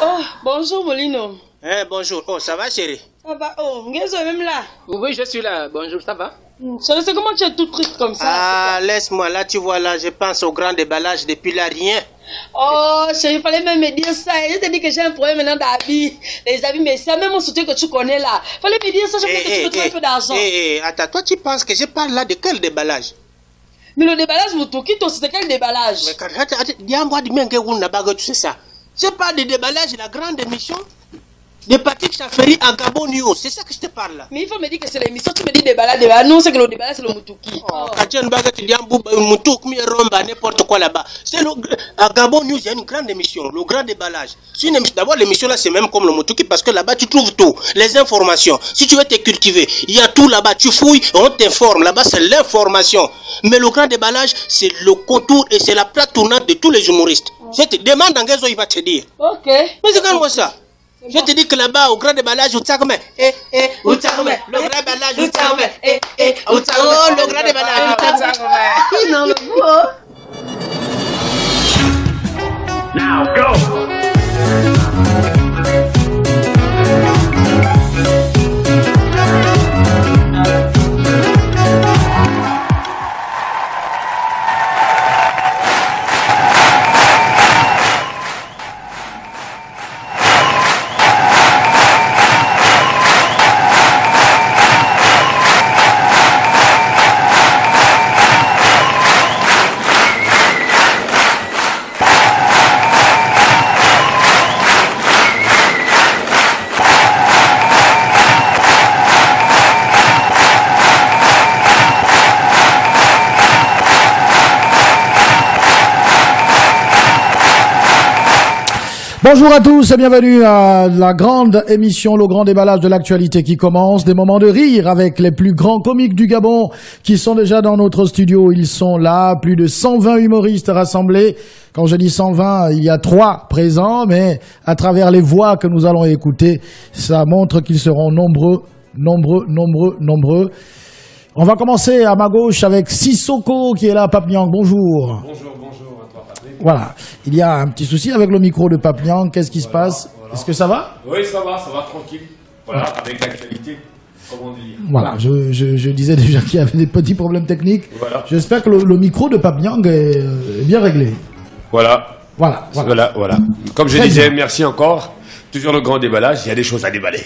Oh, bonjour Molino. Bonjour. Oh, ça va chérie? Ça va. Oh, Ngezo est même là. Oui, je suis là. Bonjour, ça va? C'est comment tu es tout triste comme ça? Ah, laisse-moi. Là, tu vois, là, je pense au grand déballage depuis là, rien. Oh, chérie, il fallait même me dire ça. Je te dis que j'ai un problème maintenant d'habits. Les habits, mais c'est même mon soutien que tu connais là. Il fallait me dire ça, je crois que tu me trouves un peu d'argent. Attends, toi, tu penses que je parle là de quel déballage? Mais le déballage, Moutokito, c'était quel déballage? Mais attends, dis-moi, dis-moi que tu sais ça. C'est pas de déballage, la grande émission de Patrick Chaffery à Gabon News. C'est ça que je te parle là. Mais il faut me dire que c'est l'émission. Tu me dis déballage. Non, c'est que le déballage, c'est le Moutouki. Quand tu dis Moutouk, n'importe quoi là-bas. C'est à Gabon News, il y a une grande émission, le grand déballage. D'abord, l'émission là, c'est même comme le Moutouki parce que là-bas, tu trouves tout. Les informations. Si tu veux te cultiver, il y a tout là-bas. Tu fouilles, on t'informe. Là-bas, c'est l'information. Mais le grand déballage, c'est le contour et c'est la plate tournante de tous les humoristes. Je te demande, Ngezo, il va te dire. Ok. Mais c'est quand moi ça. Je te dis que là-bas, au grand déballage, le grand déballage, oh, le grand déballage, Non, le Now go! Bonjour à tous et bienvenue à la grande émission, le grand déballage de l'actualité qui commence. Des moments de rire avec les plus grands comiques du Gabon qui sont déjà dans notre studio. Ils sont là, plus de 120 humoristes rassemblés. Quand je dis 120, il y a 3 présents, mais à travers les voix que nous allons écouter, ça montre qu'ils seront nombreux. On va commencer à ma gauche avec Sissoko qui est là, Pape Niang. Bonjour. Bonjour à toi Patrick. Voilà, il y a un petit souci avec le micro de Pape Niang. Qu'est-ce qui se passe? Est-ce que ça va? Oui, ça va tranquille. Voilà, avec l'actualité, comme on dit. Voilà, je disais déjà qu'il y avait des petits problèmes techniques. Voilà. J'espère que le micro de Pape Niang est bien réglé. Voilà. Voilà. Comme je Très disais, bien. merci encore. Toujours le grand déballage, il y a des choses à déballer.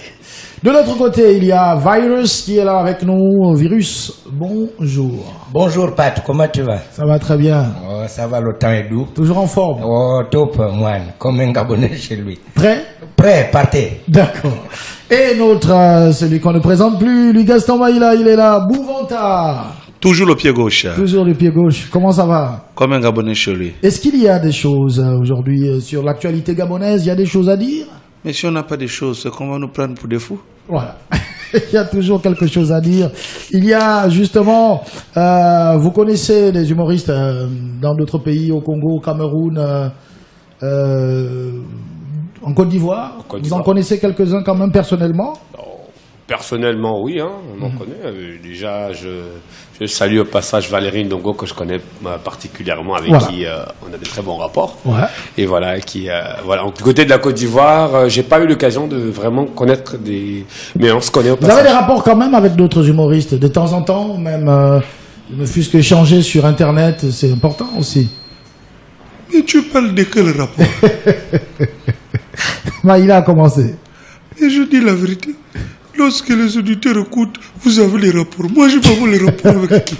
De l'autre côté, il y a Virus qui est là avec nous. Virus, bonjour. Bonjour Pat, comment tu vas? Ça va très bien. Oh, ça va, le temps est doux. Toujours en forme. Oh, top, moine, comme un Gabonais chez lui. Prêt? Prêt, partez. D'accord. Et notre, celui qu'on ne présente plus, lui Gaston Maïla, il est là. Bouvantard. Toujours le pied gauche. Toujours le pied gauche. Comment ça va? Comme un Gabonais chez lui. Est-ce qu'il y a des choses aujourd'hui sur l'actualité gabonaise? Il y a des choses à dire? Mais si on n'a pas des choses, c'est qu'on va nous prendre pour des fous. Voilà. Il y a toujours quelque chose à dire. Il y a justement, vous connaissez des humoristes dans d'autres pays, au Congo, au Cameroun, en Côte d'Ivoire. Vous en connaissez quelques-uns quand même personnellement? Personnellement, oui, hein, on en connaît. Déjà, je salue au passage Valérie Ndongo, que je connais particulièrement, avec qui on a de très bons rapports. Ouais. Et voilà, voilà. Du côté de la Côte d'Ivoire, j'ai pas eu l'occasion de vraiment connaître des... Mais on se connaît au Vous passage. avez des rapports quand même avec d'autres humoristes, de temps en temps, même, ne fût-ce qu'échanger sur Internet, c'est important aussi. Mais tu parles de quel rapport? Maïla a commencé. Et je dis la vérité. Lorsque les auditeurs écoutent, vous avez les rapports. Moi, je n'ai pas les rapports avec qui.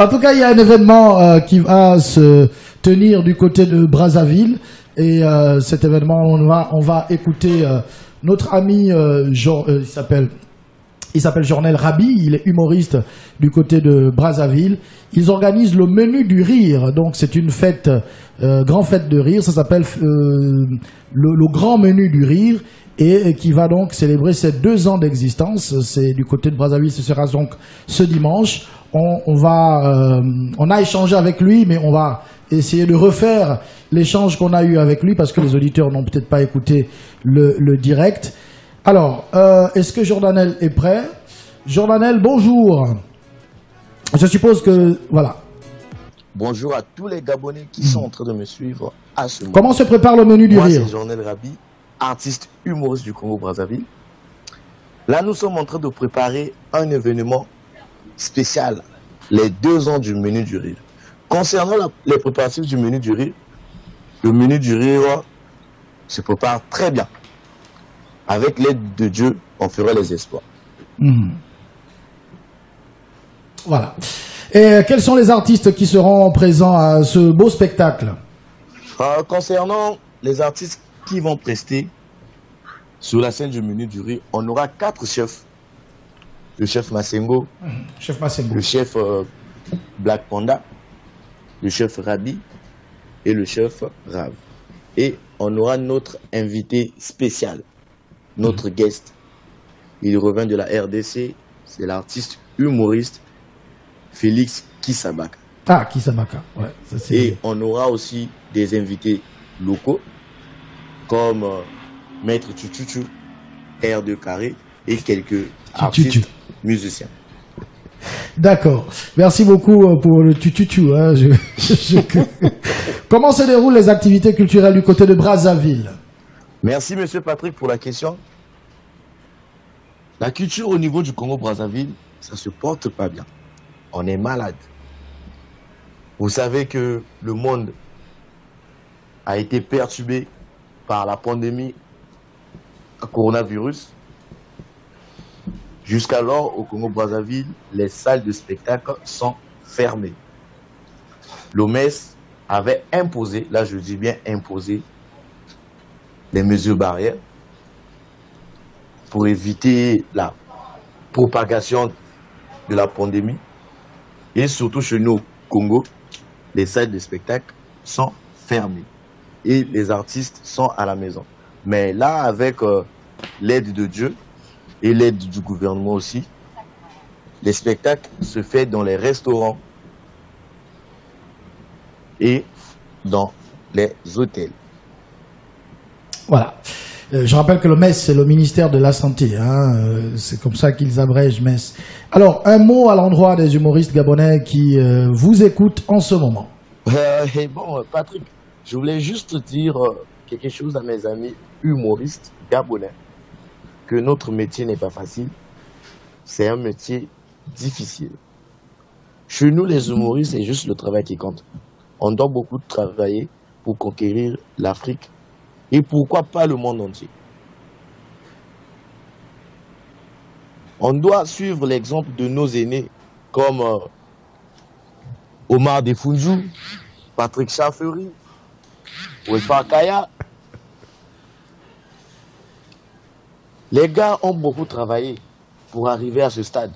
En tout cas, il y a un événement qui va se tenir du côté de Brazzaville. Et cet événement, on va écouter notre ami, il s'appelle Jornel Rabi, il est humoriste du côté de Brazzaville. Ils organisent le menu du rire, donc c'est une fête, grande fête de rire, ça s'appelle le grand menu du rire, et qui va donc célébrer ses 2 ans d'existence. C'est du côté de Brazzaville, ce sera donc ce dimanche. On a échangé avec lui, mais on va essayer de refaire l'échange qu'on a eu avec lui, parce que les auditeurs n'ont peut-être pas écouté le direct. Alors, est-ce que Jordanel est prêt? Jordanel, bonjour. Je suppose que... Voilà. Bonjour à tous les Gabonais qui sont en train de me suivre à ce moment. Comment se prépare le menu du Moi, rire? c'est Journel Rabi, artiste humoriste du Congo-Brazzaville. Là, nous sommes en train de préparer un événement spécial, les 2 ans du menu du rire. Concernant les préparatifs du menu du rire, le menu du rire se prépare très bien. Avec l'aide de Dieu, on fera les espoirs. Voilà. Et quels sont les artistes qui seront présents à ce beau spectacle? Concernant les artistes qui vont prester sur la scène du menu du rire, on aura 4 chefs. Le chef Massengo, Chef Massengo, le chef Black Panda, le chef Rabi et le chef Rav. Et on aura notre invité spécial, notre guest. Il revient de la RDC, c'est l'artiste humoriste Félix Kisabaka. Ah, Kisabaka, ouais. Ça, et on aura aussi des invités locaux comme Maître Tututu, R2 Carré et quelques artistes musiciens. D'accord. Merci beaucoup pour le tututu. Hein. Comment se déroulent les activités culturelles du côté de Brazzaville? Merci, monsieur Patrick, pour la question. La culture au niveau du Congo-Brazzaville, ça se porte pas bien. On est malade. Vous savez que le monde a été perturbé par la pandémie coronavirus. Jusqu'alors, au Congo-Brazzaville, les salles de spectacle sont fermées. L'OMS avait imposé, là je dis bien imposé, des mesures barrières pour éviter la propagation de la pandémie. Et surtout chez nous au Congo, les salles de spectacle sont fermées et les artistes sont à la maison. Mais là, avec l'aide de Dieu et l'aide du gouvernement aussi, les spectacles se font dans les restaurants et dans les hôtels. Voilà. Je rappelle que le MES, c'est le ministère de la Santé. Hein. C'est comme ça qu'ils abrègent MES. Alors, un mot à l'endroit des humoristes gabonais qui vous écoutent en ce moment. Bon, Patrick, je voulais juste dire quelque chose à mes amis humoristes gabonais. Que notre métier n'est pas facile. C'est un métier difficile. Chez nous, les humoristes, c'est juste le travail qui compte. On doit beaucoup travailler pour conquérir l'Afrique. Et pourquoi pas le monde entier. On doit suivre l'exemple de nos aînés comme Omar Defunju, Patrick Chafferi, Wefa Kaya. Les gars ont beaucoup travaillé pour arriver à ce stade.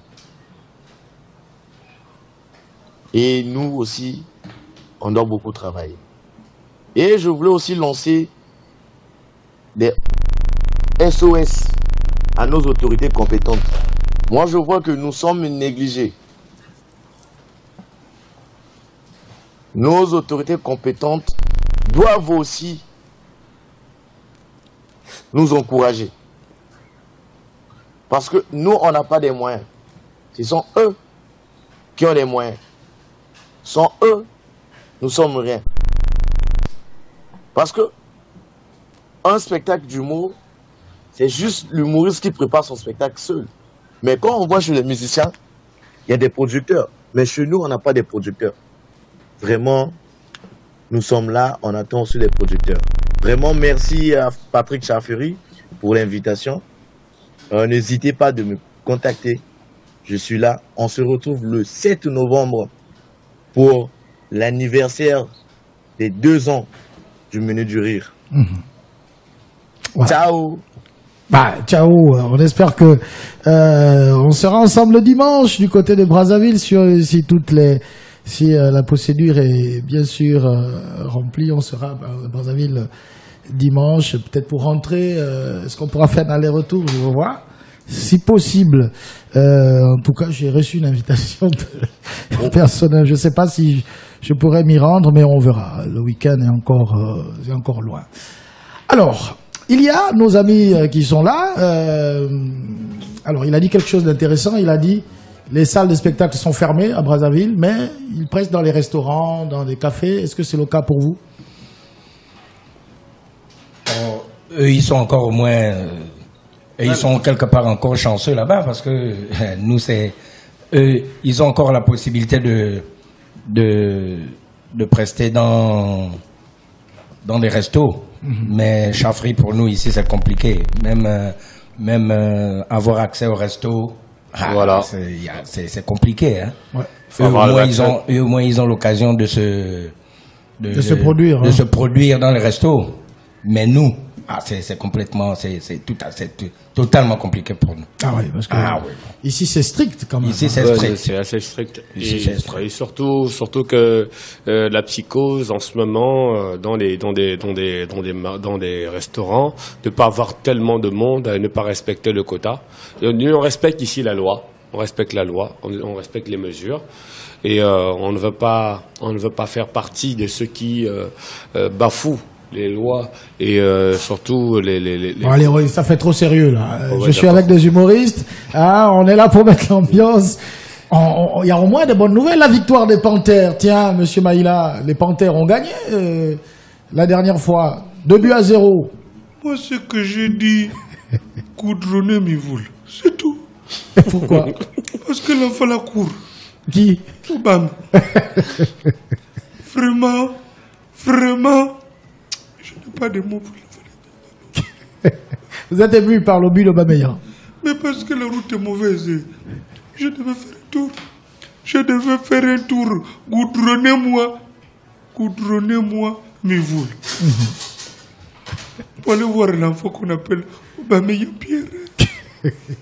Et nous aussi, on doit beaucoup travailler. Et je voulais aussi lancer des SOS à nos autorités compétentes. Moi, je vois que nous sommes négligés. Nos autorités compétentes doivent aussi nous encourager. Parce que nous, on n'a pas des moyens. Ce sont eux qui ont les moyens. Sans eux, nous sommes rien. Parce que un spectacle d'humour, c'est juste l'humoriste qui prépare son spectacle seul. Mais quand on voit chez les musiciens, il y a des producteurs. Mais chez nous, on n'a pas de producteurs. Vraiment, nous sommes là, on attend aussi les producteurs. Vraiment, merci à Patrick Chafferi pour l'invitation. N'hésitez pas de me contacter. Je suis là. On se retrouve le 7 novembre pour l'anniversaire des 2 ans du menu du rire. Voilà. Ciao. Bah, ciao. On espère que on sera ensemble dimanche du côté de Brazzaville si la procédure est bien sûr remplie. On sera à Brazzaville dimanche, peut-être pour rentrer. Est-ce qu'on pourra faire un aller-retour? Je vais voir. Si possible. En tout cas, j'ai reçu une invitation personnelle. Je ne sais pas si je pourrais m'y rendre, mais on verra. Le week-end est encore loin. Alors, il y a nos amis qui sont là. Alors, il a dit quelque chose d'intéressant. Il a dit les salles de spectacle sont fermées à Brazzaville, mais ils pressent dans les restaurants, dans les cafés. Est-ce que c'est le cas pour vous? Eux, ils sont encore au moins... et ils sont quelque part encore chanceux là-bas parce que nous, c'est... Eux, ils ont encore la possibilité de prester dans des restos. Mais Chafri, pour nous, ici, c'est compliqué. Même avoir accès au resto, voilà. C'est compliqué. Hein. Ouais. Eux, au moins, ils ont l'occasion de se produire dans les restos. Mais nous, c'est complètement, c'est totalement compliqué pour nous. Ah oui, parce que ici c'est strict quand même. Ici c'est strict. C'est assez strict. Et surtout que la psychose en ce moment dans des restaurants, de pas avoir tellement de monde, ne pas respecter le quota. Nous on respecte ici la loi. On respecte la loi, on respecte les mesures. Et on ne veut pas faire partie de ceux qui bafouent les lois et surtout les... Bon, allez, ça fait trop sérieux là. Oh, ouais, je suis avec des humoristes. Ah, on est là pour mettre l'ambiance. Il y a au moins de bonnes nouvelles. La victoire des Panthères. Tiens, Monsieur Maïla, les Panthères ont gagné la dernière fois. 2-0. Moi, ce que j'ai dit, goudronner Mivoul, c'est tout. Pourquoi? Parce que l'enfant la cour. Qui? Bam. Vraiment, je n'ai pas de mots pour le faire. Vous êtes ému par le but d'Aubameyang. Mais parce que la route est mauvaise. Je devais faire un tour. Goudronnez-moi, Mivoul. Pour aller voir l'enfant qu'on appelle Aubameyang Pierre.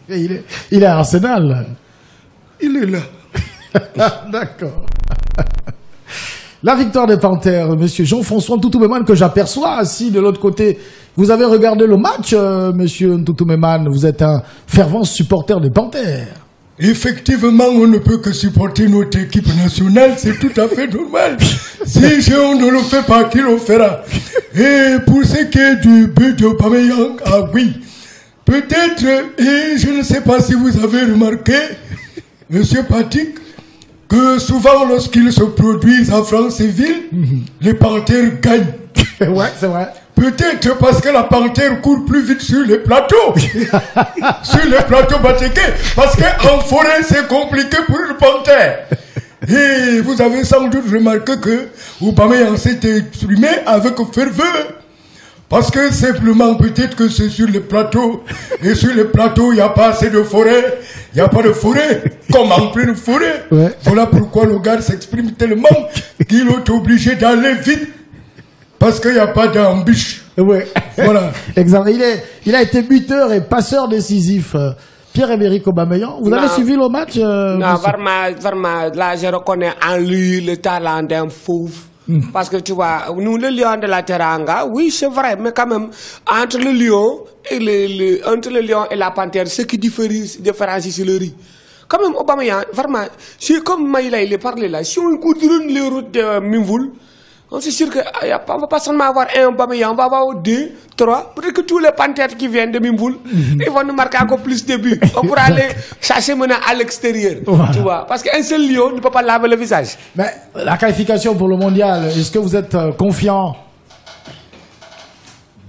Il est à Arsenal. Il est là. D'accord. La victoire des Panthères, Monsieur Jean-François Ntoutou-Memane, que j'aperçois assis de l'autre côté. Vous avez regardé le match, Monsieur Ntoutou-Memane. Vous êtes un fervent supporter des Panthères. Effectivement, on ne peut que supporter notre équipe nationale, c'est tout à fait normal. Si on ne le fait pas, qui le fera? Et pour ce qui est du but de Aubameyang, ah oui, peut-être, et je ne sais pas si vous avez remarqué, Monsieur Patrick, que souvent lorsqu'ils se produisent à Franceville, les Panthères gagnent. Ouais, c'est vrai. Peut-être parce que la panthère court plus vite sur les plateaux. Sur les plateaux batiqués. Parce qu'en forêt, c'est compliqué pour une panthère. Et vous avez sans doute remarqué que Aubameyang s'est exprimé avec ferveur. Parce que simplement, peut-être que c'est sur les plateaux. Et sur les plateaux, il n'y a pas assez de forêt. Il n'y a pas de forêt. Comme en pleine forêt. Ouais. Voilà pourquoi le gars s'exprime tellement qu'il est obligé d'aller vite. Parce qu'il n'y a pas d'embûche. Ouais. Voilà. Exemple. Il a été buteur et passeur décisif. Pierre-Emerick Aubameyang, vous avez suivi le match Non, vraiment, là, je reconnais en lui le talent d'un fou. Parce que tu vois, nous, le lion de la Teranga, oui, c'est vrai, mais quand même, entre le lion et la panthère, ce qui différencie, c'est le riz. Quand même, Aubameyang, vraiment, c'est comme Maïla, il est parlé là, si on goudronne les routes de Mimvoul, c'est sûr qu'on ne va pas seulement avoir un Aubameyang, on va avoir 2, 3. Peut-être que tous les panthères qui viennent de Mimvoul, ils vont nous marquer encore plus de buts. On pourra aller chasser maintenant à l'extérieur. Voilà. Tu vois, parce qu'un seul lion ne peut pas laver le visage. Mais la qualification pour le mondial, est-ce que vous êtes confiant?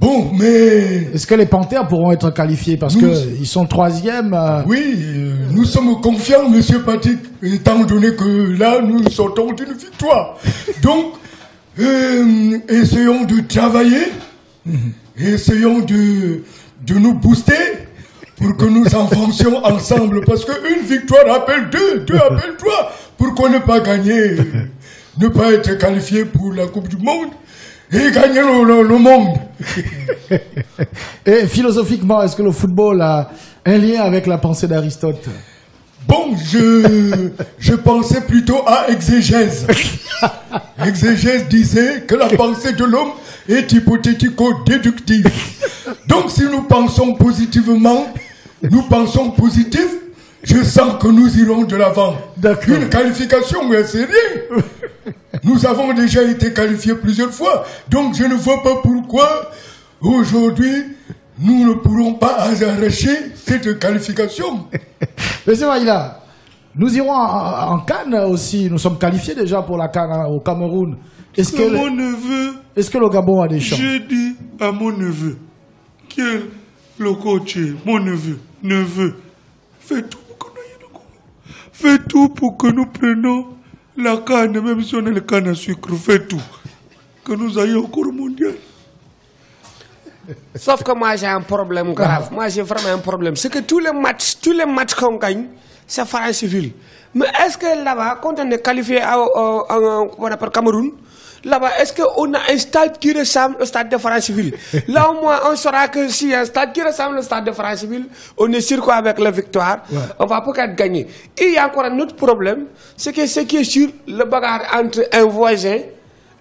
Bon, mais... Est-ce que les Panthères pourront être qualifiés? Parce qu'ils sont 3e. Oui, nous sommes confiants, Monsieur Patrick, étant donné que là, nous sortons d'une victoire. Donc... essayons de travailler, essayons de nous booster pour que nous avancions ensemble. Parce qu'une victoire appelle 2, 2 appelle 3. Pourquoi ne pas gagner, ne pas être qualifié pour la Coupe du Monde et gagner le monde? Et philosophiquement, est-ce que le football a un lien avec la pensée d'Aristote? Bon, je pensais plutôt à exégèse. Exégèse disait que la pensée de l'homme est hypothético-déductive. Donc si nous pensons positivement, nous pensons positif, je sens que nous irons de l'avant. Une qualification, mais c'est rien. Nous avons déjà été qualifiés plusieurs fois, donc je ne vois pas pourquoi aujourd'hui nous ne pourrons pas arracher cette qualification. Monsieur Maïla, Nous irons en CAN aussi. Nous sommes qualifiés déjà pour la CAN au Cameroun. Est-ce que mon neveu, est-ce que le Gabon a des chances? J'ai dit à mon neveu, qui est le coach, mon neveu, fais tout pour que nous ayons le Congo. Fais tout pour que nous prenions la canne, même si on a le canne à sucre, fais tout. Que nous ayons encore au mondial. Sauf que moi j'ai un problème grave. Moi j'ai vraiment un problème. C'est que tous les matchs qu'on gagne, c'est Franceville. Mais est-ce que là-bas, quand on est qualifié au Cameroun, là-bas, est-ce qu'on a un stade qui ressemble au stade de Franceville? Là, au moins, on saura que si un stade qui ressemble au stade de Franceville, on est sûr qu'avec la victoire, on va peut-être gagner. Et il y a encore un autre problème, c'est que ce qui est sûr, le bagarre entre un voisin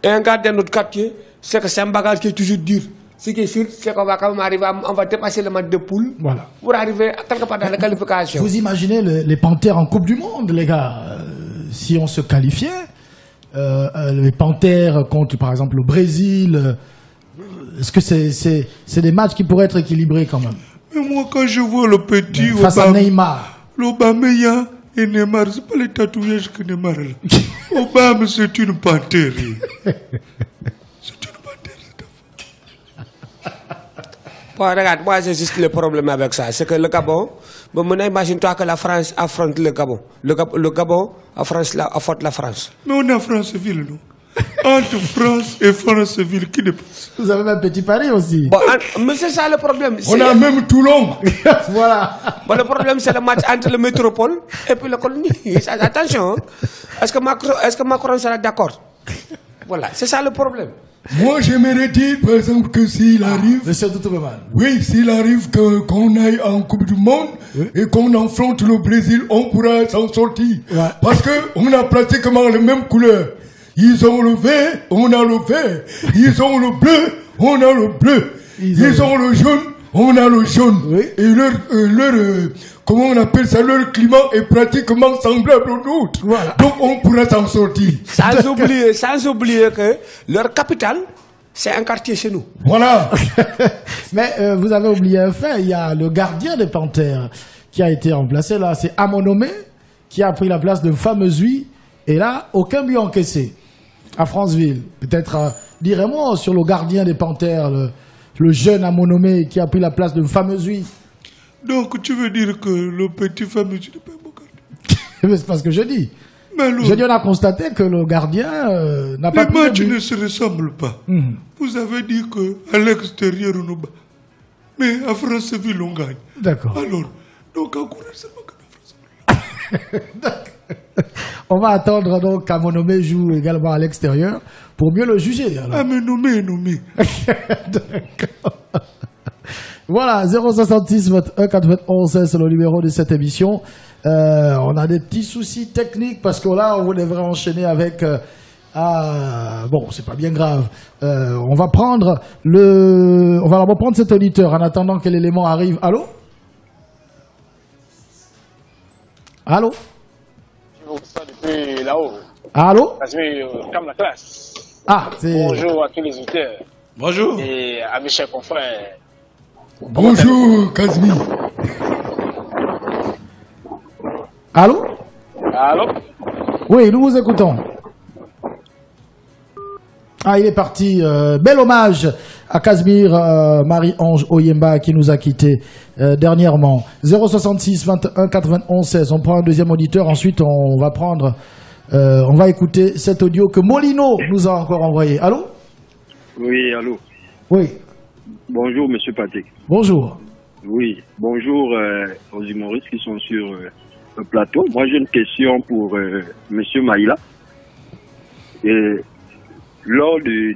et un gars de notre quartier, c'est que c'est un bagarre qui est toujours dur. Ce qui est sûr, c'est qu'on va quand même arriver, on va dépasser le match de poule pour arriver quelque part dans la qualification. Vous imaginez les Panthères en Coupe du Monde, les gars, si on se qualifiait, les Panthères contre, par exemple, le Brésil, est-ce que c'est des matchs qui pourraient être équilibrés quand même? Mais moi, quand je vois le petit face à Neymar, l'Obameyang et Neymar, c'est pas les tatouages que Neymar a. Obama, c'est une panthère. Bon, regarde, moi j'ai juste le problème avec ça. C'est que le Gabon, bon, imagine-toi que la France affronte le Gabon. Le Gabon affronte la France. Mais on a Franceville, non? Entre France et Franceville, qui dépasse? Vous avez même Petit Paris aussi. Bon, mais c'est ça le problème. On a même Toulon. Voilà. Bon, le problème, c'est le match entre le métropole et puis la colonie. Attention, est-ce que Macron sera d'accord? Voilà, c'est ça le problème. Moi, j'aimerais dire, par exemple, que s'il arrive... Monsieur Toutoubeman. Oui, s'il arrive qu'on aille en Coupe du Monde et qu'on affronte le Brésil, on pourra s'en sortir. Ouais. Parce qu'on a pratiquement les mêmes couleurs. Ils ont le vert, on a le vert. Ils ont le bleu, on a le bleu. Ils ont le jaune, on a le jaune. Oui. Et leur comment on appelle ça, leur climat est pratiquement semblable au nôtre. Voilà. Donc on pourra s'en sortir. Sans oublier que leur capitale, c'est un quartier chez nous. Voilà. Mais vous avez oublié un fait, il y a le gardien des Panthères qui a été remplacé là, c'est Amonomé qui a pris la place de Fameusuy. Et là, aucun but encaissé à Franceville. Peut-être direz-moi sur le gardien des Panthères, le jeune Amonomé qui a pris la place de Fameusuy. Donc tu veux dire que le petit Fameusuy n'est pas un bon gardien? C'est pas ce que je dis. Je dis, on a constaté que le gardien n'a pas pris. Les matchs ne se ressemblent pas. Vous avez dit qu'à l'extérieur on nous bat. Mais à Franceville on gagne. D'accord. Alors, donc encourage seulement que Franceville. On va attendre donc qu'Amonomé joue également à l'extérieur pour mieux le juger. Amonomé. D'accord. Voilà, 066 21 91 c'est le numéro de cette émission. On a des petits soucis techniques parce que là, on devrait enchaîner avec... bon, c'est pas bien grave. On va reprendre cet auditeur en attendant que l'élément arrive. Allô? Allô? Depuis là-haut. Allô? Comme la classe. Ah, c'est... Bonjour à tous les auditeurs. Bonjour. Et à mes chers confrères. Bonjour, Kazmi. Allô? Allô? Oui, nous vous écoutons. Ah, il est parti. Bel hommage à Casimir Marie-Ange Oyemba qui nous a quittés dernièrement. 066 21 91 16. On prend un deuxième auditeur. Ensuite, on va écouter cet audio que Molino nous a encore envoyé. Allô? Oui, allô. Oui. Bonjour, monsieur Patek. Bonjour. Oui, bonjour aux humoristes qui sont sur le plateau. Moi, j'ai une question pour monsieur Maïla. Et lors du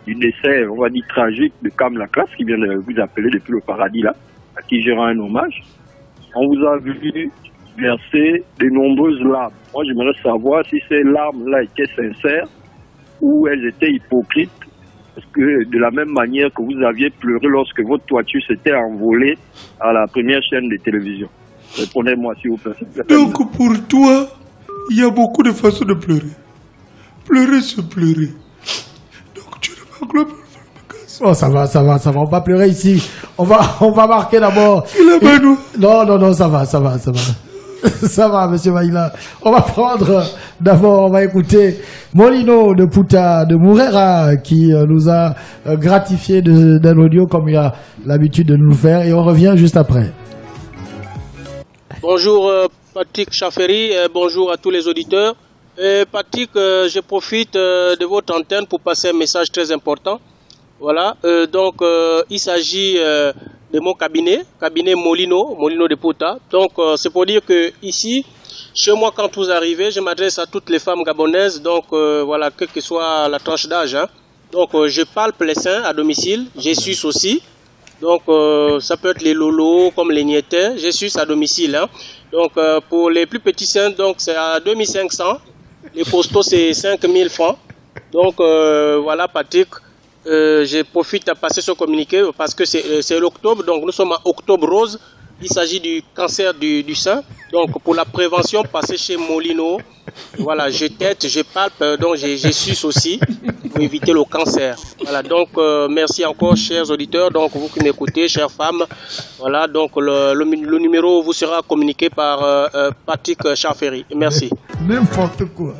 décès, on va dire tragique de Cam Laclasse, qui vient de vous appeler depuis le paradis là, à qui je rends un hommage, on vous a vu verser de nombreuses larmes. Moi, j'aimerais savoir si ces larmes-là étaient sincères ou elles étaient hypocrites, parce que de la même manière que vous aviez pleuré lorsque votre toiture s'était envolée à la première chaîne de télévision. Répondez-moi s'il vous plaît. Donc pour toi, il y a beaucoup de façons de pleurer. Pleurer, c'est pleurer. Donc tu ne m'englobe pas. Oh, ça va, on va pleurer ici. On va marquer d'abord. Il est nous. Non, ça va. Ça va, monsieur Maïla. On va prendre, d'abord, on va écouter Molino de Puta de Mourera qui nous a gratifié d'un audio comme il a l'habitude de nous faire et on revient juste après. Bonjour Patrick Chafferi, bonjour à tous les auditeurs. Patrick, je profite de votre antenne pour passer un message très important. Voilà, donc il s'agit de mon cabinet Molino de Puta. Donc c'est pour dire que ici, chez moi, quand vous arrivez, je m'adresse à toutes les femmes gabonaises, donc voilà, quelle que soit la tranche d'âge. Hein. Donc je palpe les seins à domicile, je suce aussi. Donc ça peut être les lolos comme les niettins, je suce à domicile. Hein. Donc pour les plus petits seins, donc c'est à 2500. Les postaux c'est 5000 francs. Donc voilà Patrick. Je profite à passer ce communiqué parce que c'est l'octobre, donc nous sommes à octobre rose. Il s'agit du cancer du sein. Donc pour la prévention, passez chez Molino. Voilà, je tète, je palpe, donc je suce aussi pour éviter le cancer. Voilà, donc merci encore chers auditeurs, donc vous qui m'écoutez, chères femmes. Voilà, donc le numéro vous sera communiqué par Patrick Chafferi. Merci. N'importe quoi.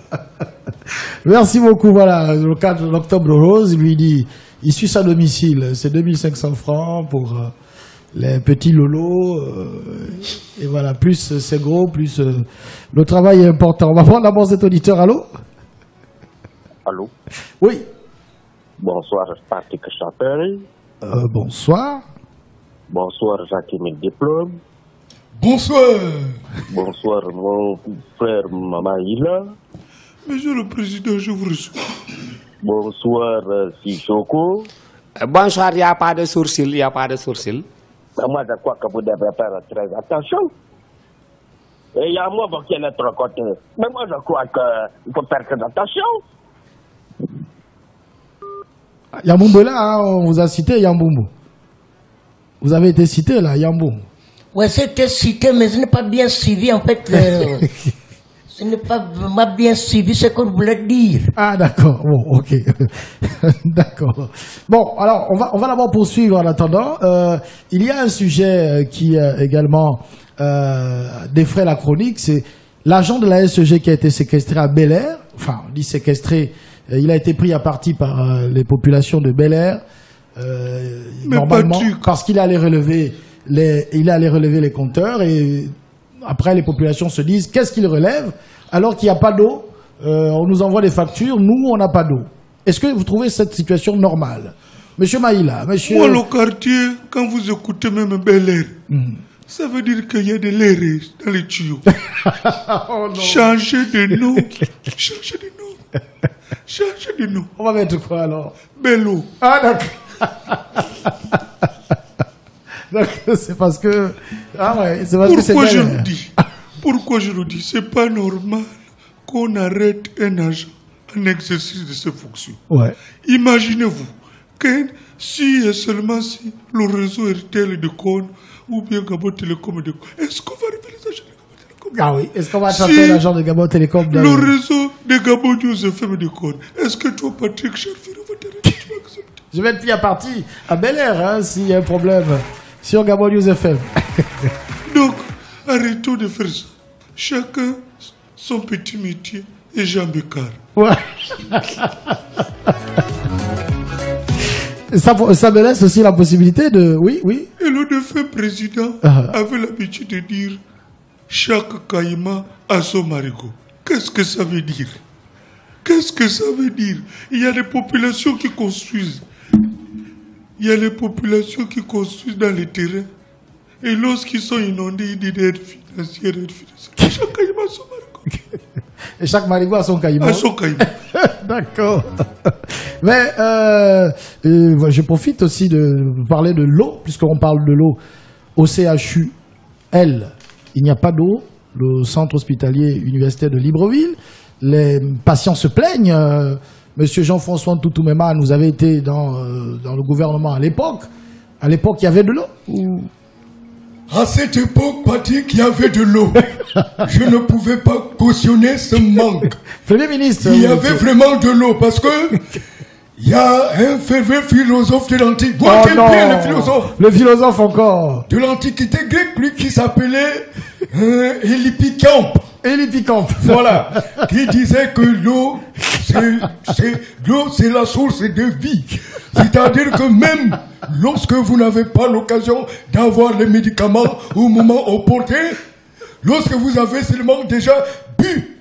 Merci beaucoup. Voilà, le cadre de l'Octobre Rose, lui dit, il suit à domicile, c'est 2500 francs pour les petits lolos, et voilà, plus c'est gros, plus le travail est important. On va prendre d'abord cet auditeur, allô? Allô? Oui. Bonsoir, Patrick Chappel. Bonsoir. Bonsoir, Jacques-Emile Diplôme. Bonsoir. Bonsoir, mon frère Mamaïla. Monsieur le Président, je vous reçois. Bonsoir, Sissoko. Bonsoir, il n'y a pas de sourcils, il n'y a pas de sourcils. Moi, je crois que vous devez faire très attention. Et il y a moi qui est de l'autre côté. Mais moi, je crois qu'il faut faire très attention. Yambumbo, là, hein, on vous a cité Yambumbo. Vous avez été cité, là, Yambou. Ouais, c'était cité, mais je n'ai pas bien suivi, en fait. Je n'ai pas bien suivi ce qu'on voulait dire. Ah, d'accord. Bon, ok. D'accord. Bon, alors, on va d'abord poursuivre en attendant. Il y a un sujet qui également défraie la chronique, c'est l'agent de la SEG qui a été séquestré à Bel-Air. Enfin, on dit séquestré, il a été pris à partie par les populations de Bel-Air. Normalement, parce qu'il allait relever les compteurs et après les populations se disent qu'est-ce qu'il relève alors qu'il n'y a pas d'eau, on nous envoie des factures, nous on n'a pas d'eau. Est-ce que vous trouvez cette situation normale? Monsieur Maïla, monsieur... Moi le quartier, quand vous écoutez même Bel-Air, ça veut dire qu'il y a de l'air dans les tuyaux. Oh, Changez de nom. Changez de nom. Changez de nom. On va mettre quoi alors? Bello. Ah d'accord. Donc, c'est parce que... Ah ouais, c'est parce que c'est... Pourquoi je le dis? Pourquoi je le dis? C'est pas normal qu'on arrête un agent en exercice de ses fonctions. Ouais. Imaginez-vous que si et seulement si le réseau RTL de Cône ou bien Gabon Télécom de Cône, est-ce qu'on va révéler les agents de Gabon Télécom? Ah oui, est-ce qu'on va attraper l'agent de Gabon Télécom dans le réseau de Gabon News FM de Cône? Est-ce que toi, Patrick Chafferi, tu vas accepter? Je vais être pris à partie à Bel-Air, hein, s'il y a un problème sur Gabon News FM. Donc, arrêtons de faire ça. Chacun son petit métier et Jean Bécard. Ouais. Ça me laisse aussi la possibilité de... Oui, oui. Et le défunt président avait l'habitude de dire chaque caïman a son marigot. Qu'est-ce que ça veut dire? Qu'est-ce que ça veut dire? Il y a des populations qui construisent. Il y a les populations qui construisent dans les terrains. Et lorsqu'ils sont inondés, ils disent aide financière, aide financière. Chaque caïman a son marigot. Et chaque marigot a son caïman. A son caïman. D'accord. Mais je profite aussi de parler de l'eau, puisqu'on parle de l'eau. Au CHU, il n'y a pas d'eau. Le centre hospitalier universitaire de Libreville. Les patients se plaignent. Monsieur Jean-François Ntoutoumema, nous avait été dans le gouvernement à l'époque. À l'époque, il y avait de l'eau À cette époque, Patrick, il y avait de l'eau. Je ne pouvais pas cautionner ce manque. Premier ministre. Il y avait vraiment de l'eau parce que Il y a un fervent philosophe de l'Antiquité. Oh Moi, j'aime non. bien le philosophe. Le philosophe encore. De l'Antiquité grecque, lui, qui s'appelait Élipikampe. Élipikampe. Voilà. Qui disait que l'eau, c'est la source de vie. C'est-à-dire que même lorsque vous n'avez pas l'occasion d'avoir les médicaments au moment opportun, lorsque vous avez seulement déjà bu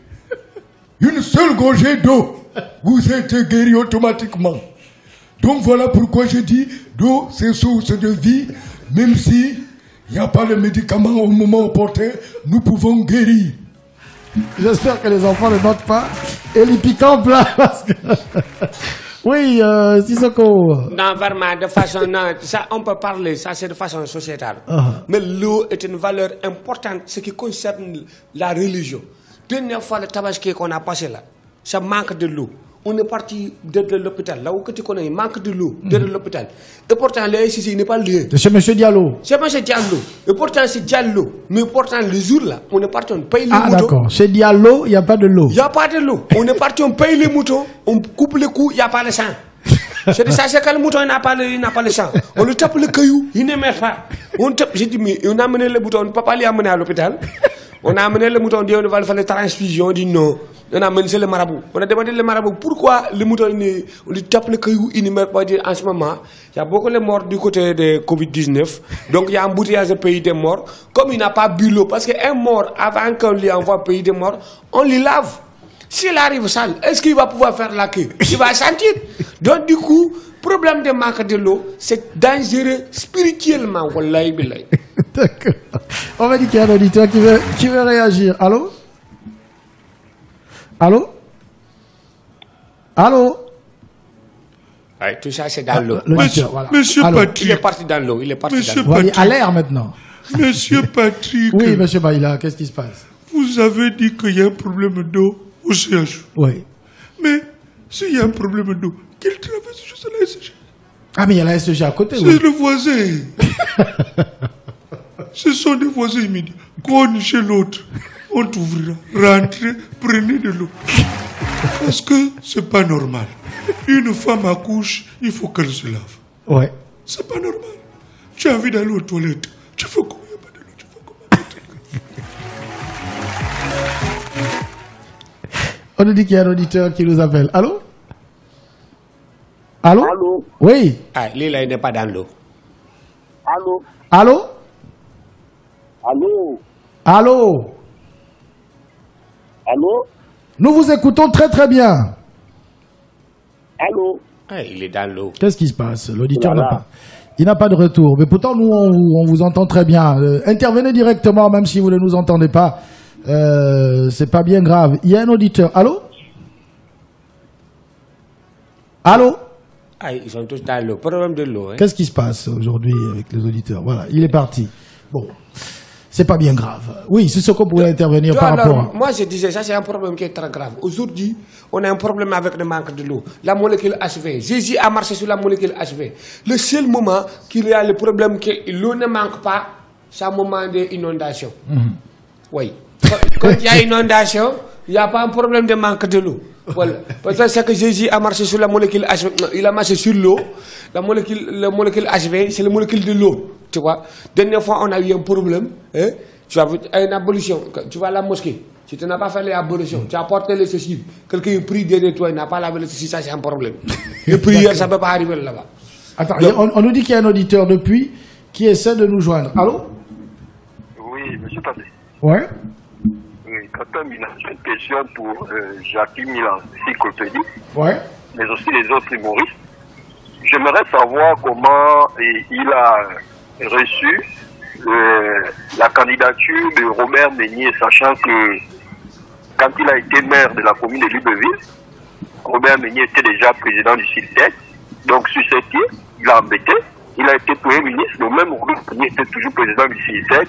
une seule gorgée d'eau, vous êtes guéri automatiquement. Donc voilà pourquoi je dis l'eau, c'est source de vie, même si il n'y a pas le médicament au moment opportun, nous pouvons guérir. J'espère que les enfants ne notent pas. Élipikampe là, parce que... Oui, Sissoko. Non, vraiment, de façon... Non, ça, on peut parler, ça c'est de façon sociétale. Mais l'eau est une valeur importante, ce qui concerne la religion. Dernière fois, le tabaski qu'on a passé là, ça manque de l'eau. On est parti de l'hôpital. Là où tu connais, il manque de l'eau de l'hôpital. Et pourtant, le SCC n'est pas lié. C'est M. Diallo. C'est M. Diallo. Et pourtant, c'est Diallo. Mais pourtant, le jour là, on est parti, on paye les moutons. Ah, d'accord. Chez Diallo, il n'y a pas de l'eau. Il n'y a pas de l'eau. On est parti, on paye les moutons, on coupe les coups, il n'y a pas de sang. C'est de ça, c'est que le mouton n'a pas le sang. On le tape le caillou, il ne meurt pas. On tape, j'ai dit, mais on a amené le mouton, on ne peut pas les amener à l'hôpital. On a amené le mouton, on dit, on va faire les transfusions, on dit non. On a amené le marabout. On a demandé le marabout pourquoi le mouton, on lui tape le caillou, il ne meurt pas. En ce moment, il y a beaucoup de morts du côté de Covid-19. Donc il y a un embouteillage de pays des morts. Comme il n'a pas bu l'eau, parce qu'un mort, avant qu'on lui envoie pays des morts, on lui lave. S'il arrive sale, est-ce qu'il va pouvoir faire la queue? Il va sentir. Donc du coup, problème de manque de l'eau, c'est dangereux spirituellement. Wallahi billahi. D'accord. On va dire qu'il y a un auditeur qui veut réagir. Allô? Allô? Allô? Ouais, tout ça, c'est dans l'eau. Monsieur Patrick. Il est parti dans l'eau. Il est parti dans l'eau. On va dire à l'air maintenant. Monsieur Patrick. Oui, monsieur Baïla, qu'est-ce qui se passe? Vous avez dit qu'il y a un problème d'eau au CHU. Oui. Mais s'il y a un problème d'eau, qu'il traverse juste la SG. Ah, mais il y a la SG à côté. C'est le voisin. Ce sont des voisins immédiats. Qu'on chez l'autre, on t'ouvrira. Rentrez, prenez de l'eau. Parce que c'est pas normal. Une femme accouche, il faut qu'elle se lave. Ouais. C'est pas normal. Tu as envie d'aller aux toilettes. Tu fais comment? Il n'y a pas de l'eau. Tu fais comment? On nous dit qu'il y a un auditeur qui nous appelle. Allô? Allô? Allô? Oui. Ah, lui là, il n'est pas dans l'eau. Allô? Allô? Allô? Allô? Allô? Nous vous écoutons très très bien. Allô? Ah, il est dans l'eau. Qu'est-ce qui se passe? L'auditeur n'a pas. Il n'a pas de retour. Mais pourtant, nous, on vous entend très bien. Intervenez directement, même si vous ne nous entendez pas. C'est pas bien grave. Il y a un auditeur. Allô? Allô? Ah, ils sont tous dans l'eau. Problème de l'eau. Hein. Qu'est-ce qui se passe aujourd'hui avec les auditeurs? Voilà, il est parti. Bon, c'est pas bien grave. Oui, c'est ce qu'on pourrait intervenir par rapport à... Moi, je disais, ça, c'est un problème qui est très grave. Aujourd'hui, on a un problème avec le manque de l'eau. La molécule HV. Jésus a marché sur la molécule HV. Le seul moment qu'il y a le problème que l'eau ne manque pas, c'est un moment d'inondation. Oui. Quand il y a inondation, il n'y a pas un problème de manque de l'eau. Voilà. Parce que Jésus a marché sur la molécule HV. Il a marché sur l'eau. La molécule HV, c'est la molécule de l'eau. Tu vois. Dernière fois, on a eu un problème. Hein? Tu as une abolition. Tu vas à la mosquée. Si tu n'as pas fait l'abolition, tu as porté les ceci. Quelqu'un prie derrière toi, il n'a pas lavé les ceci, ça c'est un problème. Les prières, ça ne peut pas arriver là-bas. Attends, on nous dit qu'il y a un auditeur depuis qui essaie de nous joindre. Allô? Oui, monsieur Tadé. Ouais. Oui, Docteur Mina, j'ai une question pour Jacques Milan, cyclopédie, ouais. mais aussi les autres humoristes. J'aimerais savoir comment il a reçu la candidature de Robert Meunier, sachant que quand il a été maire de la commune de Libreville, Robert Meunier était déjà président du CILTEC. Donc sur cette île, il a embêté. Il a été Premier ministre, le même Robert Meunier était toujours président du CILTEC.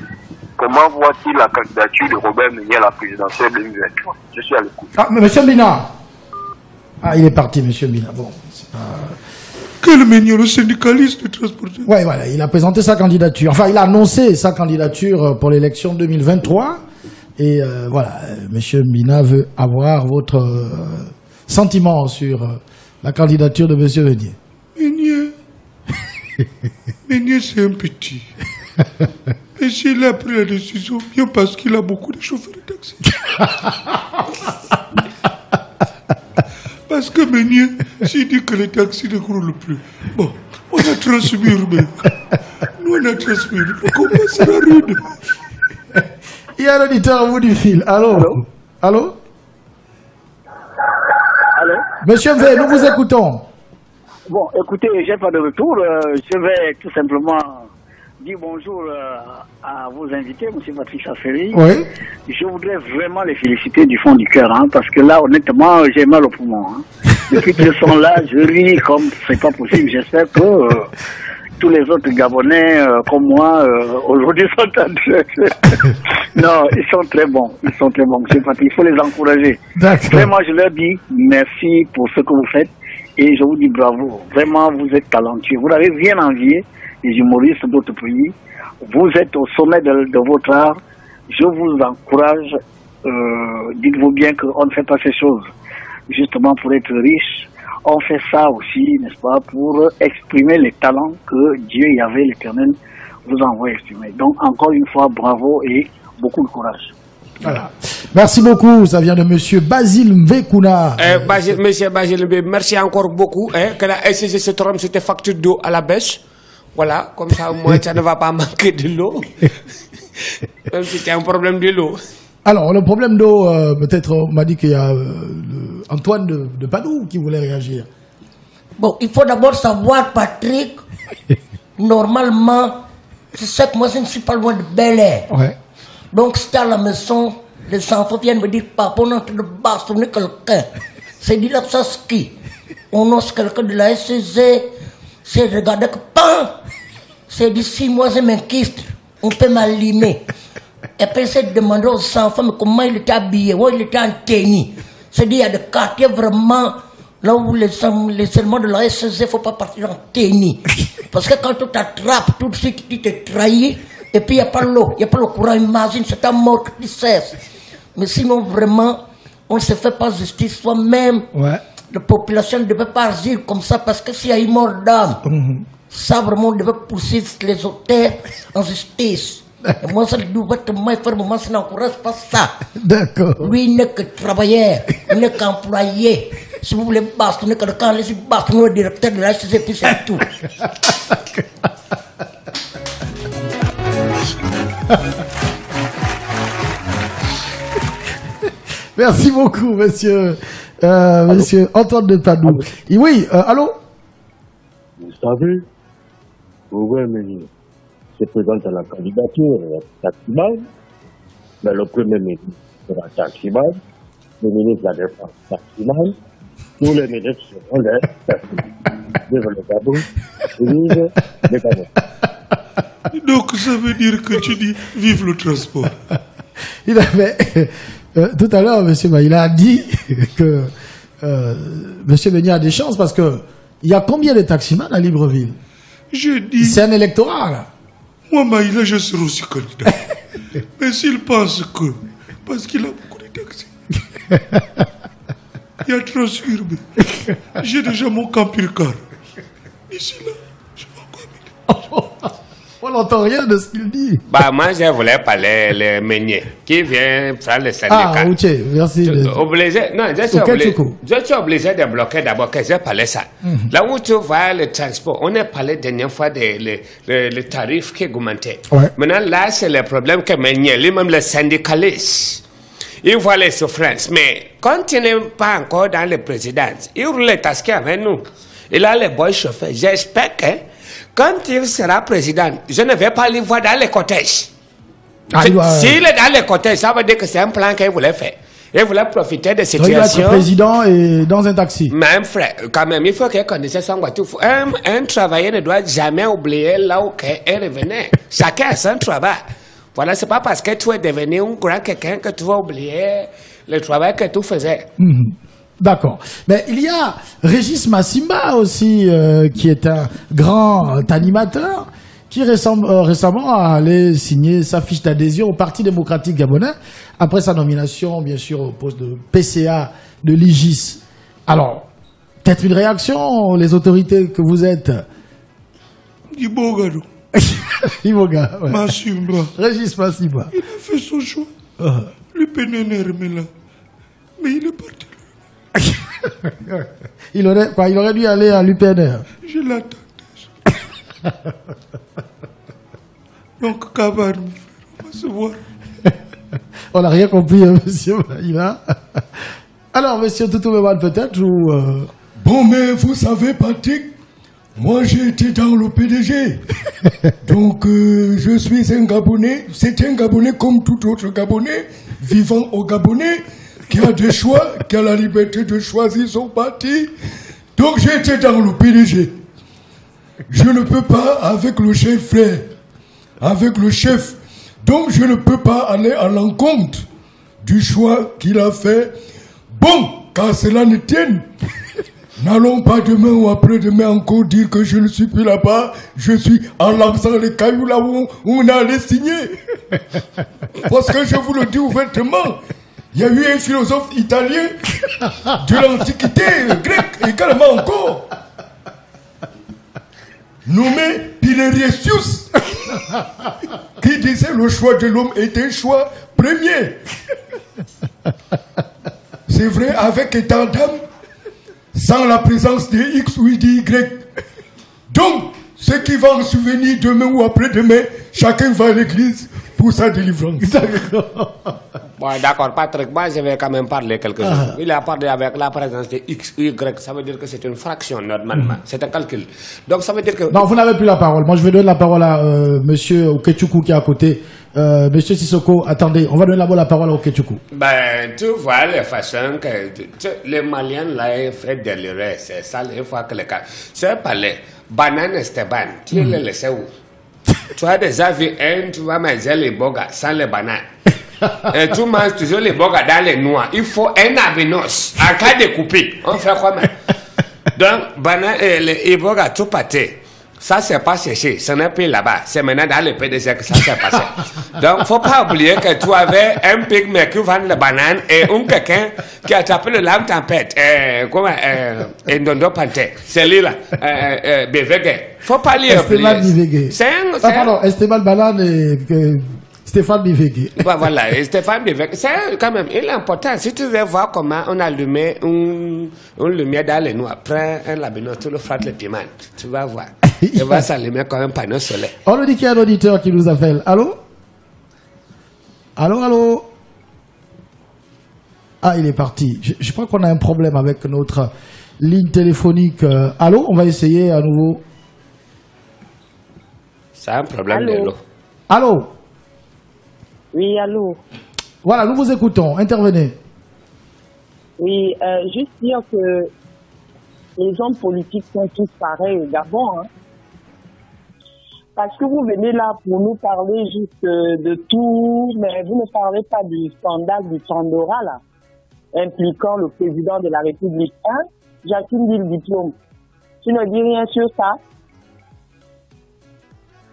Comment voit-il la candidature de Robert Meunier à la présidentielle 2023? Je suis à l'écoute. Ah, mais monsieur Bina. Ah, il est parti, monsieur Bina. Bon, c'est pas... Quel Meunier, le syndicaliste de transporteur? Ouais, voilà, il a présenté sa candidature. Enfin, il a annoncé sa candidature pour l'élection 2023. Et voilà, monsieur Bina veut avoir votre sentiment sur la candidature de M. Vénier. Ménier, c'est un petit. Et s'il a pris la décision, bien parce qu'il a beaucoup de chauffeurs de taxi. Parce que Ménier, s'il dit que les taxis ne roulent plus, bon, on a transmis urbain. Nous, on a transmis. Comment ça la rude? Il y a un auditeur au bout du fil. Allô? Allô? Allô? Monsieur V, nous vous écoutons. Bon, écoutez, j'ai pas de retour. Je vais tout simplement dire bonjour à vos invités, M. Patrice Aferi. Oui. Je voudrais vraiment les féliciter du fond du cœur, hein, parce que là, honnêtement, j'ai mal au poumon. Hein. Depuis qu'ils sont là, je ris comme c'est pas possible. J'espère que tous les autres Gabonais comme moi, aujourd'hui, sont en train de... Non, ils sont très bons. Ils sont très bons, M. Patrice. Il faut les encourager. Vraiment, je leur dis merci pour ce que vous faites. Et je vous dis bravo. Vraiment, vous êtes talentueux. Vous n'avez rien envié des humoristes d'autres pays. Vous êtes au sommet de votre art. Je vous encourage. Dites-vous bien qu'on ne fait pas ces choses justement pour être riche. On fait ça aussi, n'est-ce pas, pour exprimer les talents que Dieu, Yahvé, l'Éternel, vous envoie exprimer. Donc, encore une fois, bravo et beaucoup de courage. Voilà. Merci beaucoup. Ça vient de Monsieur Basile Mvekuna. Monsieur Basile Mvekuna, merci encore beaucoup. Que la SCG se trompe sur tes factures d'eau à la baisse. Voilà, comme ça, moi, ça ne va pas manquer de l'eau. Même si c'est un problème de l'eau. Alors, le problème d'eau, peut-être, on m'a dit qu'il y a Antoine de Padoue qui voulait réagir. Bon, il faut d'abord savoir, Patrick, normalement, je sais que moi, je ne suis pas loin de Bel Air. Ouais. Donc, c'était à la maison, les enfants viennent me dire, papa, on est en train de bastonner quelqu'un. C'est dit là, ça ski. On ose quelqu'un de la SCG, c'est regardé que, pan! C'est dit, si moi, je m'inquiste, on peut m'allumer. Et après, c'est demander aux enfants, mais comment il était habillé, où il était en tenue. C'est dit, il y a des quartiers vraiment, là où les seulement de la SCG, il ne faut pas partir en tenue. Parce que quand tu t'attrapes, tout de suite, tu te trahis. Et puis il n'y a pas l'eau, il n'y a pas le courant, imagine, c'est un mort qui cesse. Mais sinon, vraiment, on ne se fait pas justice soi-même. Ouais. La population ne devait pas agir comme ça parce que s'il y a une mort d'âme, ça vraiment, on devait poursuivre les auteurs en justice. Et moi, ça doit être moi, faire moment, ça n'encourage pas ça. D'accord. Lui, il n'est que travailleur, il n'est qu'employé. Si vous voulez bastonner quelqu'un, laissez bastonner le directeur de la HCC, puis c'est tout. Merci beaucoup, monsieur Antoine de Padoue. Et oui, allô? Vous savez, Ménier se présente à la candidature taximan, mais le premier ministre sera taximan, le ministre de la Défense taximan, tous les ministres seront les taximans. Vive le Gabon, vive le Gabon. Donc ça veut dire que tu dis vive le transport. Il avait tout à l'heure, monsieur Maïla a dit que monsieur Vénier a des chances parce que il y a combien de taximans à Libreville? Je dis. C'est un électorat là. Moi Maïla, je serai aussi candidat. Mais s'il pense que parce qu'il a beaucoup de taxis, il y a Transurbain. J'ai déjà mon camping-car. Ici là. On n'entend rien de ce qu'il dit. Bah, moi, je voulais parler le Ménier qui vient faire le syndicat. Ah, ok, merci. Obligé, non, je suis obligé de bloquer d'abord que j'ai parlé ça. Là où tu vois le transport, on a parlé dernière fois des tarifs qui augmentaient. Ouais. Maintenant, là, c'est le problème que Ménier, lui-même le syndicaliste, il voit les souffrances. Mais quand il n'est pas encore dans la présidence, il roule les tasquets avec nous. Il a les boys chauffeurs. J'espère que quand il sera président, je ne vais pas le voir dans les cortèges. S'il est dans les cortèges, ça veut dire que c'est un plan qu'il voulait faire. Il voulait profiter de cette situation. Il va être président et dans un taxi. Même frère, quand même, il faut qu'il connaisse son voiture. Un travailleur ne doit jamais oublier là où il revenait. Chacun a son travail. Voilà, c'est pas parce que tu es devenu un grand quelqu'un que tu vas oublier le travail que tu faisais. D'accord. Mais il y a Régis Massimba aussi, qui est un grand animateur, qui récemment a allé signer sa fiche d'adhésion au Parti démocratique gabonais, après sa nomination, bien sûr, au poste de PCA de l'IGIS. Alors, Peut-être une réaction, les autorités que vous êtes. Ibogado. Iboga. Ouais. Massimba. Régis Massimba. Il a fait son choix. Le PNR, mais il est parti. Il aurait dû aller à l'UPNR. Je l'attendais. Donc, Kabar, on va se voir. On n'a rien compris, monsieur Maïla. Alors, monsieur Toutoumeman, peut-être ou Bon, mais vous savez, Patrick, moi j'ai été dans le PDG. Donc, je suis un Gabonais. C'est un Gabonais comme tout autre Gabonais, vivant au Gabonais, qui a des choix, qui a la liberté de choisir son parti. Donc, j'ai été dans le PDG. Je ne peux pas avec le chef frère, avec le chef. Donc, je ne peux pas aller à l'encontre du choix qu'il a fait. Bon, qu'à cela ne tienne, n'allons pas demain ou après-demain encore dire que je ne suis plus là-bas. Je suis en lançant les cailloux là où on allait signer. Parce que je vous le dis ouvertement, il y a eu un philosophe italien de l'Antiquité grecque également encore, nommé Pilerius, qui disait le choix de l'homme est un choix premier. C'est vrai, avec état d'âme, sans la présence des X ou des Y. Donc, ce qui va en souvenir demain ou après-demain, chacun va à l'église pour sa délivrance. Bon, d'accord, Patrick, moi je vais quand même parler quelque chose. Il a parlé avec la présence de X ou Y, ça veut dire que c'est une fraction normalement, c'est un calcul. Donc ça veut dire que... Non, vous n'avez plus la parole. Moi, je vais donner la parole à monsieur Okechukwu qui est à côté. Monsieur Sissoko, attendez, on va donner la parole à Okechukwu. Ben, tu vois les façons que les Maliens l'ont fait délirer, c'est ça les fois que les cas. C'est pas les bananes Esteban, tu les laisses où? Tu as déjà vu tu vas manger les bogas sans les bananes. Et tu manges toujours les bogas dans les noix. Il faut un abinos. En cas de coupé, on fait comment? Donc, bananes et les bogas tout pâté. Ça, c'est pas séché. Ce n'est plus là-bas. C'est maintenant dans le PDG que ça s'est passé. Donc, faut pas oublier que tu avais un pygmée qui vend les bananes et un quelqu'un qui a tapé le lame tempête. Comment? Ndondo Panté. C'est lui là. Bévégué. Faut pas lire. Esteban Bivege. Pardon, Esteban Banane et Stéphane Bivege. Voilà, Stéphane Bivege. C'est quand même, il est important. Si tu veux voir comment on a allumé une lumière dans les noix, prends un labinon, tu le frappes le piment. Tu vas voir. Il va s'allumer comme un panneau solaire. On nous dit qu'il y a un auditeur qui nous appelle. Allô? Allô? Ah, il est parti. Je crois qu'on a un problème avec notre ligne téléphonique. Allô? On va essayer à nouveau. C'est un problème de l'eau. Allô? Oui, allô? Voilà, nous vous écoutons. Intervenez. Oui, juste dire que les hommes politiques sont tous pareils au Gabon. Hein. Parce que vous venez là pour nous parler juste de tout, mais vous ne parlez pas du scandale du Pandora, là, impliquant le président de la République. Hein? Jacqueline dit le diplôme. Tu ne dis rien sur ça?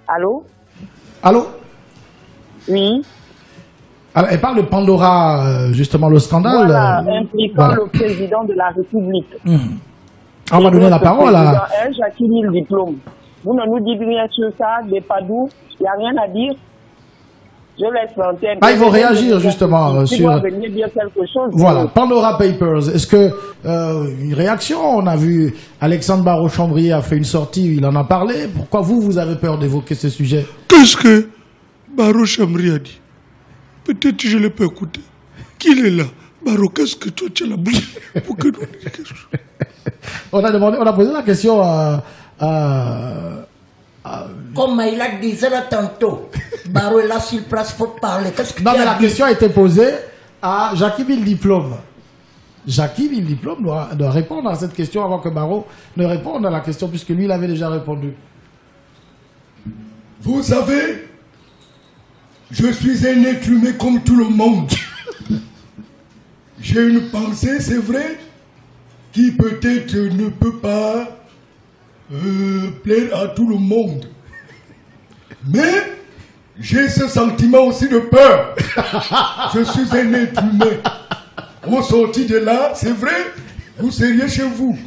Allô? Allô? Oui. Alors, elle parle de Pandora, justement, le scandale. Voilà, impliquant le président de la République. On va donner la parole à... Jacqueline le diplôme. Vous ne nous dites rien sur ça, des Padoue, il n'y a rien à dire. Je laisse l'antenne. Ah, ils vont réagir justement sur... venir dire quelque chose. Voilà, Pandora Papers. Est-ce que une réaction? On a vu Alexandre Barraud-Chambrier a fait une sortie, il en a parlé. Pourquoi vous avez peur d'évoquer ce sujet? Qu'est-ce que Barraud-Chambrier a dit? Peut-être que je ne l'ai pas écouté. Qu'il est là. Barraud, qu'est-ce que toi tu as la bouche pour que nous disions quelque chose? On a posé la question à Comme il a dit là tantôt, Barraud est là sur place, il faut parler. Qu'est-ce que non, mais la question a été posée à Jackie Bill Diplôme. Jackie Bill Diplôme doit répondre à cette question avant que Barraud ne réponde à la question, puisque lui, il avait déjà répondu. Vous savez, je suis un être humain comme tout le monde. J'ai une pensée, c'est vrai, qui peut-être ne peut pas plaire à tout le monde. Mais j'ai ce sentiment aussi de peur. Je suis un être humain. Au sorti de là, c'est vrai, vous seriez chez vous.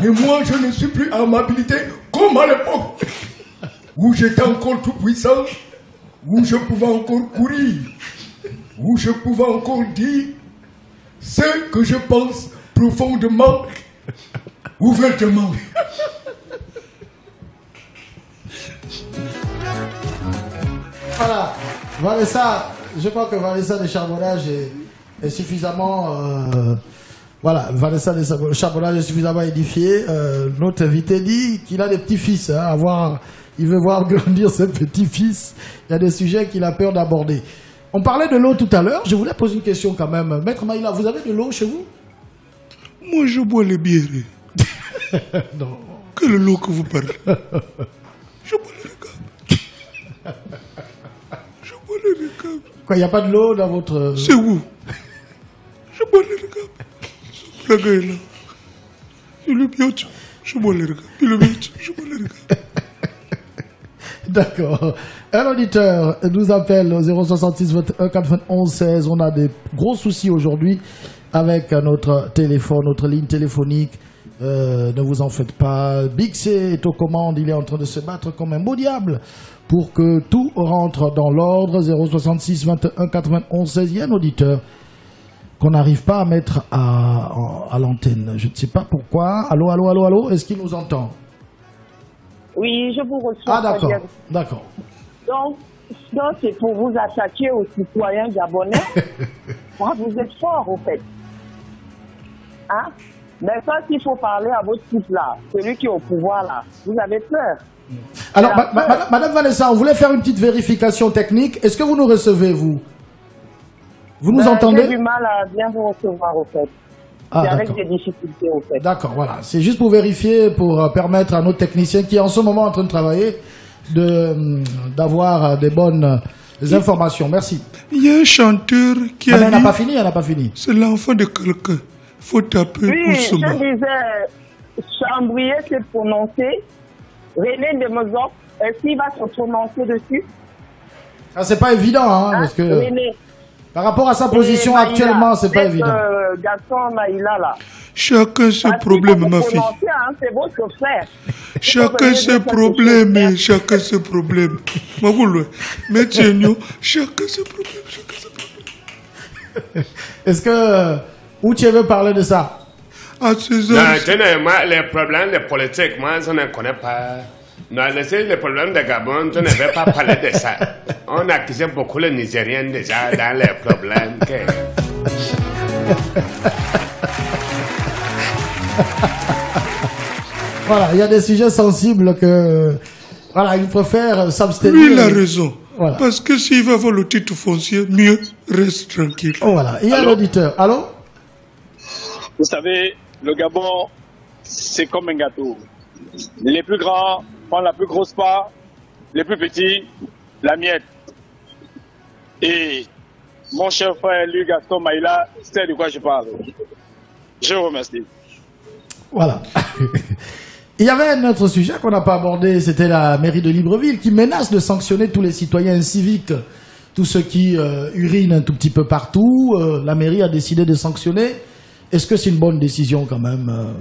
Et moi, je ne suis plus à mobilité comme à l'époque, où j'étais encore tout puissant, où je pouvais encore courir, où je pouvais encore dire ce que je pense profondément, ouvertement. Voilà, Vanessa, je crois que Vanessa de Charbonnage est suffisamment... voilà, Vanessa de Charbonnage est suffisamment édifiée. Notre invité dit qu'il a des petits-fils, hein, il veut voir grandir ses petits-fils. Il y a des sujets qu'il a peur d'aborder. On parlait de l'eau tout à l'heure, je voulais poser une question quand même. Maître Maïla, vous avez de l'eau chez vous? Moi, je bois les bières. Non. Quelle l'eau que vous parlez? Je bois les regards. Je bois les regards. Quoi, il n'y a pas de l'eau dans votre... C'est où? Je bois les regards. La gars est là. Il est bien, je bois les regards. Il est bien, je bois les regards. D'accord. Un auditeur nous appelle au 066 21 91 16. On a des gros soucis aujourd'hui avec notre téléphone, notre ligne téléphonique. Ne vous en faites pas. Bixé est aux commandes. Il est en train de se battre comme un beau diable pour que tout rentre dans l'ordre. 066 21 91 16. Il y a un auditeur qu'on n'arrive pas à mettre à l'antenne. Je ne sais pas pourquoi. Allô, allô, allô, allô. Est-ce qu'il nous entend? Oui, je vous reçois. Ah, d'accord. D'accord. Donc, c'est pour vous attaquer aux citoyens gabonais. Moi, vous êtes fort, au fait. Hein? Mais quand il faut parler à votre type là, celui qui est au pouvoir là, vous avez peur. Alors, Madame Vanessa, on voulait faire une petite vérification technique. Est-ce que vous nous recevez, vous? Vous nous entendez? J'ai du mal à bien vous recevoir, au fait. C'est avec des difficultés, au fait. D'accord, voilà. C'est juste pour vérifier, pour permettre à nos techniciens qui est en ce moment en train de travailler d'avoir des bonnes informations. Merci. Il y a un chanteur qui a dit... Elle n'a pas fini, elle n'a pas fini. C'est l'enfant de quelqu'un. Faut taper oui, pour se battre. Je disais, Chambrier s'est prononcé. René de Mozart, est-ce qu'il va se prononcer dessus? Ah, c'est pas évident, hein, parce que... René. Par rapport à sa position actuellement, c'est pas évident. Gaston Maïla, là. Chacun ses problèmes, ma fille. Hein, c'est votre frère. Chacun ses problèmes, chacun ses problèmes. Mais chacun ses problèmes, chacun ses problèmes. Est-ce que Ouché veut parler de ça? À ces non, moi, les problèmes de politique, moi, je ne connais pas. Non, les problèmes de Gabon, je ne vais pas parler de ça. On accuse beaucoup les Nigériens déjà dans les problèmes. Voilà, il y a des sujets sensibles que... Voilà, il préfère s'abstenir. Lui, il a raison. Voilà. Parce que s'il va avoir le titre foncier, mieux reste tranquille. Oh, voilà, il y a un auditeur. Allô? Vous savez, le Gabon, c'est comme un gâteau. Les plus grands prennent la plus grosse part, les plus petits, la miette. Et mon cher frère, lui, Gaston Maïla, sait de quoi je parle. Je vous remercie. Voilà. Il y avait un autre sujet qu'on n'a pas abordé, c'était la mairie de Libreville qui menace de sanctionner tous les citoyens civiques, tous ceux qui urinent un tout petit peu partout. La mairie a décidé de sanctionner. Est-ce que c'est une bonne décision quand même?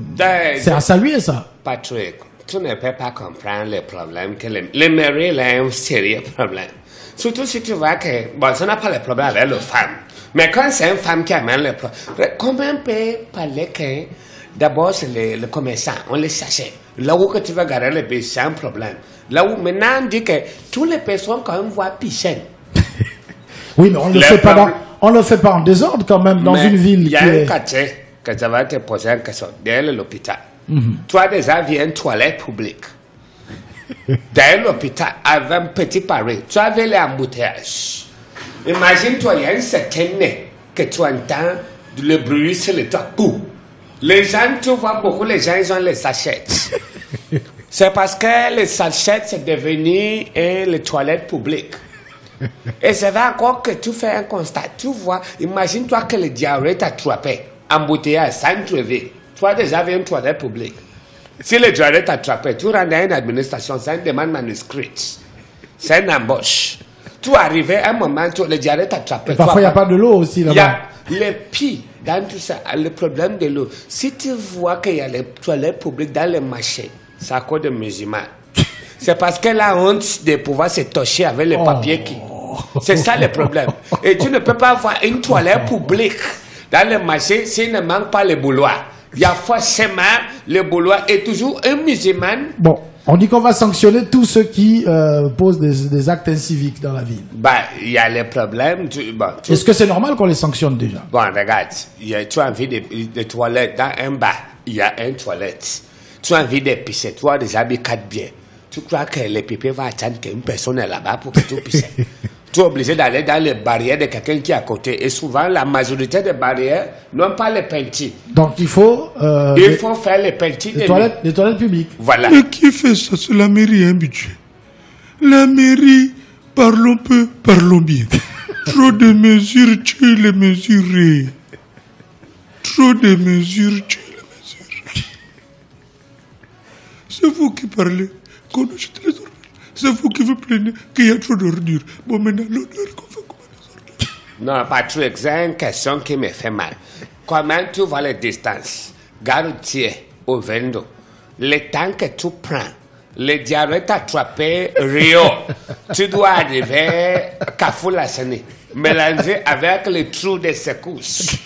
C'est à saluer ça. Patrick, tu ne peux pas comprendre les problèmes que les mairies ont un sérieux problème. Surtout si tu vois que, bon, ça n'a pas le problème avec les femmes. Mais quand c'est une femme qui amène le problème, comment on peut parler que d'abord c'est le commerçant, on les sachait. Là où que tu vas garer les bus, c'est un problème. Là où maintenant on dit que toutes les personnes quand même voient piscine. Oui, mais on ne le fait pas en désordre quand même dans une ville. Il y a un quartier que je vais te poser une question. Derrière l'hôpital, tu as déjà vu une toilette publique. Derrière l'hôpital, avec un petit pari, tu avais les embouteillages. Imagine-toi, il y a une certaine que tu entends le bruit sur le toit. Les gens, tu vois beaucoup, les gens, ils ont les sachets. C'est parce que les sachets, c'est devenu les toilettes publiques. Et c'est vrai encore que tu fais un constat. Tu vois, imagine-toi que le diarrhée t'a attrapé, embouteillage, sans crever. Tu as déjà vu une toilette publique. Si le diarrhée t'a attrapé, tu rentres dans une administration, c'est une demande manuscrite. C'est une embauche. Tu arrives à un moment, le diarrhée t'a attrapé. Parfois, il n'y a pas de l'eau aussi là-bas. Les pis, dans tout ça, le problème de l'eau. Si tu vois qu'il y a les toilettes publiques dans les marchés, c'est à cause de musulmans. C'est parce qu'elle a honte de pouvoir se toucher avec les papiers qui... C'est ça le problème. Et tu ne peux pas avoir une toilette publique dans le marché s'il ne manque pas le bouloir. Il y a forcément le bouloir et toujours un musulman. Bon, on dit qu'on va sanctionner tous ceux qui posent des actes inciviques dans la ville. Bah, il y a les problèmes. Est-ce que c'est normal qu'on les sanctionne déjà? Bon, regarde, tu as envie de toilettes dans un bar, il y a une toilette. Tu as envie de pisser, tu as déjà mis 4 biais. Tu crois que les pipés vont attendre qu'une personne est là-bas pour que tu pisses? Tu es obligé d'aller dans les barrières de quelqu'un qui est à côté. Et souvent, la majorité des barrières n'ont pas les peintis. Donc il faut... il faut faire les peintis. Les toilettes publiques. Voilà. Et qui fait ça? C'est la mairie, un budget. La mairie, parlons peu, parlons bien. Trop de mesures tuent les mesurés. Trop de mesures tuent les mesurés. C'est vous qui parlez. Qu'on achète les ordures. C'est vous qui vous plaignez qu'il y a trop d'ordures. Bon, maintenant, l'odeur qu'on fait comment les ordures? Non, Patrick, c'est une question qui me fait mal. Comment tu vois les distances? Garoutier au Vendo. Le temps que tu prends, le diarrhée t'a attrapé Rio. Tu dois arriver à Kafou-Lassani, mélanger avec les trous de secousses.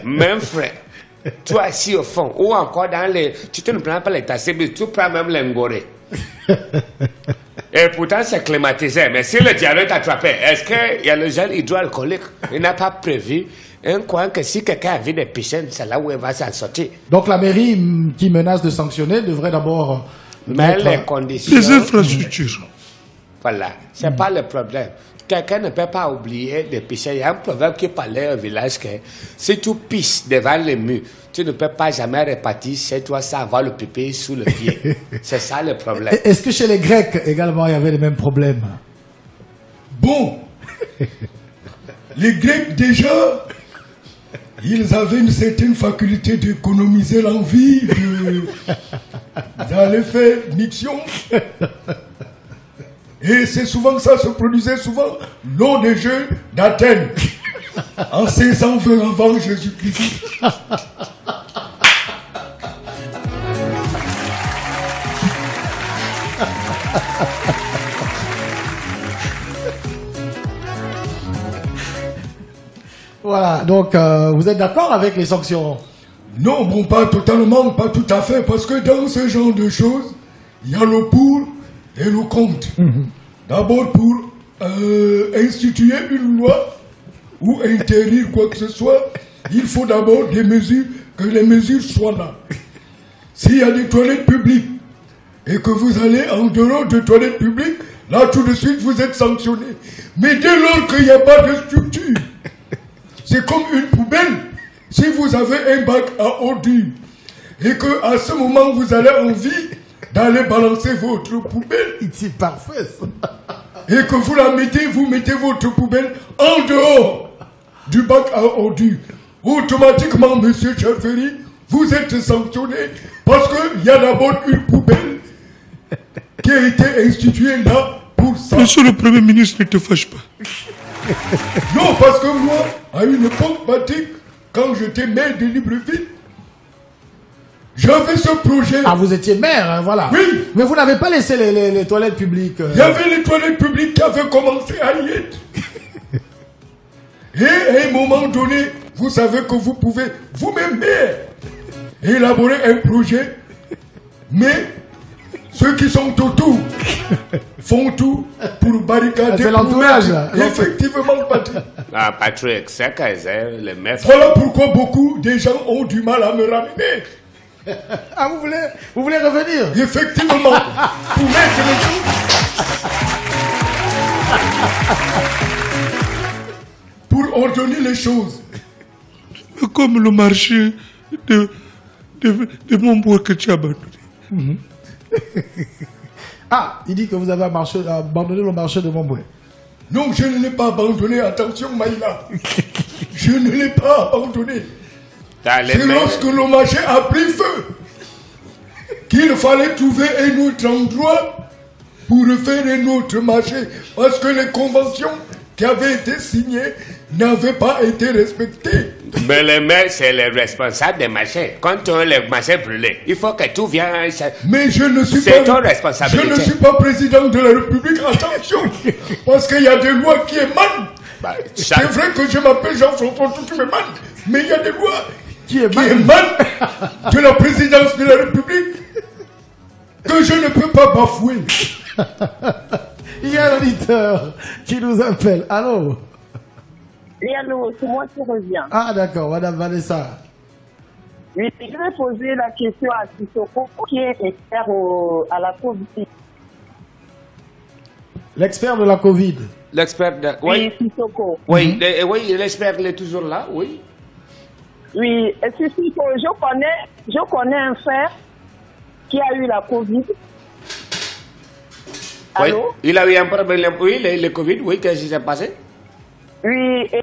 Même frais. Tu es assis au fond. Ou encore dans les... Tu ne prends pas les tasses, mais tu prends même l'engoré. Et pourtant, c'est climatisé. Mais si le diarrhée t'a attrapé, est-ce qu'il y a le gel hydroalcoolique? Il n'a pas prévu un coin que si quelqu'un a vu des piscines, c'est là où il va s'en sortir. Donc la mairie qui menace de sanctionner devrait d'abord... Mais les conditions... Les infrastructures. Voilà, c'est pas le problème. Quelqu'un ne peut pas oublier de pisser. Il y a un proverbe qui parlait au village que si tu pisses devant le mur, tu ne peux pas jamais repartir chez toi sans avoir le pipi sous le pied. C'est ça le problème. Est-ce que chez les Grecs également il y avait les mêmes problèmes? Bon, les Grecs déjà, ils avaient une certaine faculté d'économiser l'envie d'aller faire miction. Et c'est souvent que ça se produisait souvent lors des Jeux d'Athènes, en 16 ans avant Jésus-Christ. Voilà, donc vous êtes d'accord avec les sanctions? Non, bon, pas totalement, pas tout à fait, parce que dans ce genre de choses, il y a le pour et le contre. D'abord, pour instituer une loi ou interdire quoi que ce soit, il faut d'abord des mesures, que les mesures soient là. S'il y a des toilettes publiques et que vous allez en dehors de toilettes publiques, là tout de suite vous êtes sanctionné. Mais dès lors qu'il n'y a pas de structure, c'est comme une poubelle. Si vous avez un bac à ordures et que à ce moment vous avez envie d'aller balancer votre poubelle, c'est parfait ça. Et que vous la mettez, vous mettez votre poubelle en dehors du bac à ordures, automatiquement, monsieur Chaferi, vous êtes sanctionné parce qu'il y a d'abord une poubelle qui a été instituée là pour ça. Monsieur le Premier ministre, ne te fâche pas. Non, parce que moi, à une époque pratique, quand j'étais maire de Libreville, j'avais ce projet. Ah, vous étiez maire, hein, voilà. Oui. Mais vous n'avez pas laissé les toilettes publiques. Il y avait les toilettes publiques qui avaient commencé à y être. Et à un moment donné, vous savez que vous pouvez vous-même maire élaborer un projet, mais ceux qui sont autour font tout pour barricader. C'est l'entourage. Effectivement, Patrick. Ah, Patrick, c'est que le maître. Voilà pourquoi beaucoup des gens ont du mal à me ramener. Ah, vous voulez revenir? Effectivement. Pour mettre les choses. Pour ordonner les choses. Comme le marché de Montbourg que tu as abandonné. Ah, il dit que vous avez abandonné le marché de Montbourg. Non, je ne l'ai pas abandonné. Attention, Maïla. Je ne l'ai pas abandonné. C'est lorsque le marché a pris feu qu'il fallait trouver un autre endroit pour faire un autre marché. Parce que les conventions qui avaient été signées n'avait pas été respecté. Mais le maire, c'est le responsable des marchés. Quand on les marchés brûlés, il faut que tout vienne. Mais je ne suis c'est pas. ton responsabilité. Je ne suis pas président de la République, attention, parce qu'il y a des lois qui émanent. C'est vrai que je m'appelle Jean-François Toutou-Méman, mais il y a des lois qui émanent de la présidence de la République que je ne peux pas bafouer. Il y a un auditeur qui nous appelle. Allô? Oui, allô, c'est moi qui reviens. Ah, d'accord, Madame Vanessa. Oui, je vais poser la question à Sissoko, qui est expert à la Covid. L'expert de la Covid. L'expert de... Oui, Sissoko. Oui, oui, l'expert il est toujours là, oui. Oui, Sissoko, je connais un frère qui a eu la Covid. Oui, Allô? il a eu un problème, oui, le Covid, oui, qu'est-ce qui s'est passé? Oui. Et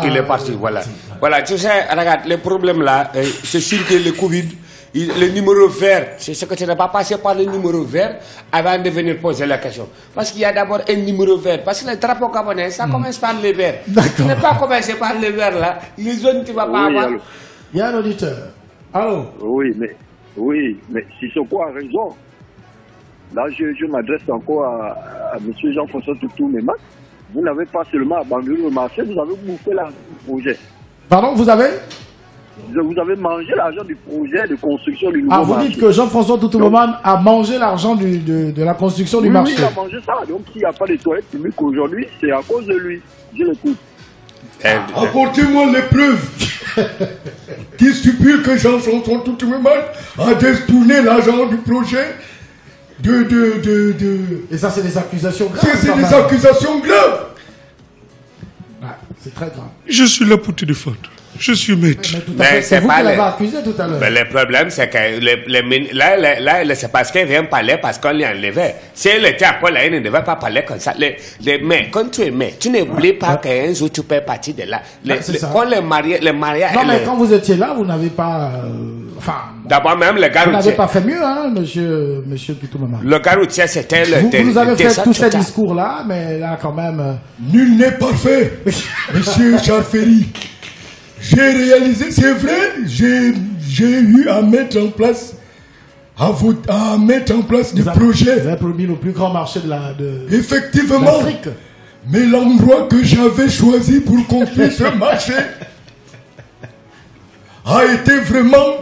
il est parti, voilà. Voilà, tu sais, regarde, le problème là, c'est sûr que le Covid, le numéro vert, c'est ce que tu n'as pas passé par le numéro vert avant de venir poser la question. Parce qu'il y a d'abord un numéro vert. Parce que le drapeau gabonais, ça commence par le vert. Tu n'as pas commencé par le vert là. Les zones, tu ne vas pas avoir. Il y a un auditeur. Allô? Oui, mais Sissoko a raison. Là, je m'adresse encore à M. Jean-François Toutou-Méman. Vous n'avez pas seulement abandonné le marché, vous avez bouffé l'argent du projet. Pardon, vous avez? Vous avez mangé l'argent du projet de construction du nouveau marché. Ah, vous dites que Jean-François Toutou-Méman a mangé l'argent de la construction du marché. Oui, il a mangé ça. Donc, s'il n'y a pas de toilettes publiques aujourd'hui, c'est à cause de lui. Je l'écoute. Apportez-moi les preuves qui stipulent que Jean-François Toutou-Méman a détourné l'argent du projet Et ça, c'est des accusations graves. C'est des accusations graves. C'est très grave. Je suis là pour te défendre. Je suis maître. Mais c'est vous qui l'avez accusé tout à l'heure. Mais le problème, c'est que là, c'est parce qu'il vient parler parce qu'on l'a enlevé. Si elle était encore là, il ne devait pas parler comme ça. Mais quand tu es maître, tu n'oublies pas qu'un jour tu peux partir de là. Quand les mariages. Non, mais quand vous étiez là, vous n'avez pas. D'abord, même le gars vous n'avez pas fait mieux, hein, monsieur Toutou-Méman. Le gars routier, c'était le. Vous nous avez fait tous ces discours-là, mais là, quand même. Nul n'est parfait, monsieur Charferi. J'ai réalisé, c'est vrai, j'ai eu à mettre en place, des projets. Vous avez promis le plus grand marché de Effectivement. l'Afrique. Mais l'endroit que j'avais choisi pour construire ce marché a été vraiment,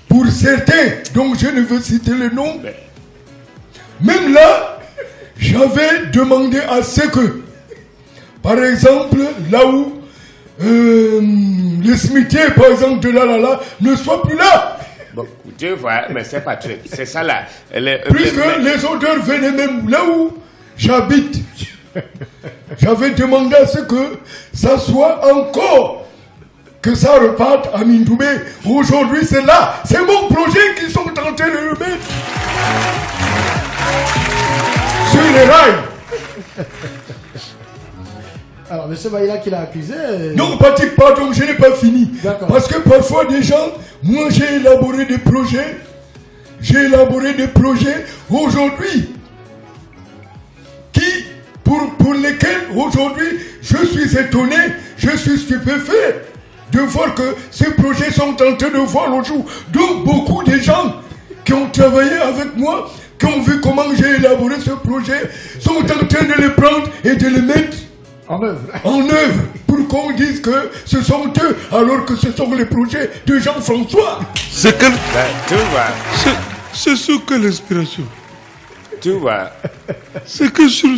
pour certains, donc je ne veux citer le nom, même là, j'avais demandé à ce que, par exemple, là où le cimetière, par exemple, de là, ne soit plus là. Bon, tu vois, mais c'est pas truc. C'est ça là. Puisque les odeurs venaient même là où j'habite. J'avais demandé à ce que ça soit encore, que ça reparte à Mindoubé. Aujourd'hui, c'est là. C'est mon projet qu'ils sont en train de le mettre sur les rails. Alors, M. Maïla qui l'a accusé. Non, pardon, je n'ai pas fini. Parce que parfois, des gens, moi j'ai élaboré des projets aujourd'hui pour lesquels aujourd'hui je suis étonné, je suis stupéfait de voir que ces projets sont en train de voir le jour. Donc, beaucoup de gens qui ont travaillé avec moi, qui ont vu comment j'ai élaboré ce projet, sont en train de les prendre et de les mettre en œuvre, pour qu'on dise que ce sont eux, alors que ce sont les projets de Jean-François. C'est quel... tu vois. C'est sous quelle inspiration? Tu vois. C'est que sur...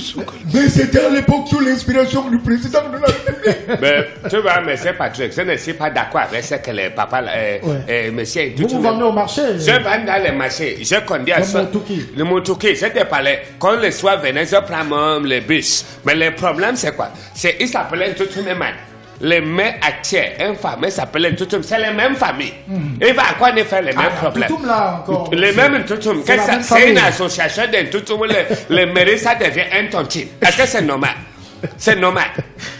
Mais c'était à l'époque sous l'inspiration du président de la République. Mais tu vois, mais c'est pas truc. Je ne suis pas d'accord avec ce que le papa, monsieur... Vous vendez au marché? Je vends dans le marché. Je conduis à le Moutouki. Je te parlais. Quand le soir venait, je prends le bus. Mais le problème, c'est quoi? Il s'appelait Toutou-Méman. Les mères actuelles, une famille s'appelle Toutoum, c'est les mêmes familles. Il va encore nous faire les mêmes problèmes. Toutoum là encore. Les mêmes Toutoum. C'est une association de Toutoum. Le mairie, ça devient un tontine. Est-ce que c'est normal? C'est normal.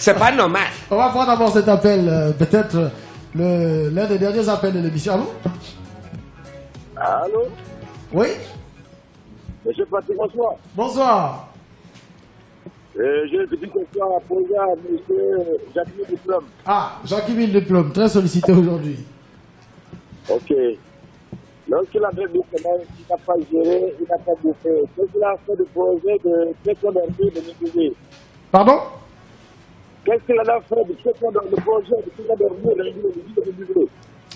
C'est pas normal. On va prendre d'abord cet appel, peut-être l'un des derniers appels de l'émission. Allô? Allô? Oui? Monsieur Patrick, bonsoir. Bonsoir. J'ai une petite question à poser à M. Jacques Diplôme. Ah, Jacques-Émile Diplôme, très sollicité aujourd'hui. Ok. Lorsqu'il avait dit qu'il n'a pas géré, il n'a pas bouffé. Qu'est-ce qu'il a fait du projet de question d'ordi de Nidoué? Pardon? Qu'est-ce qu'il a fait du question de projet de question d'ordi de Nidoué?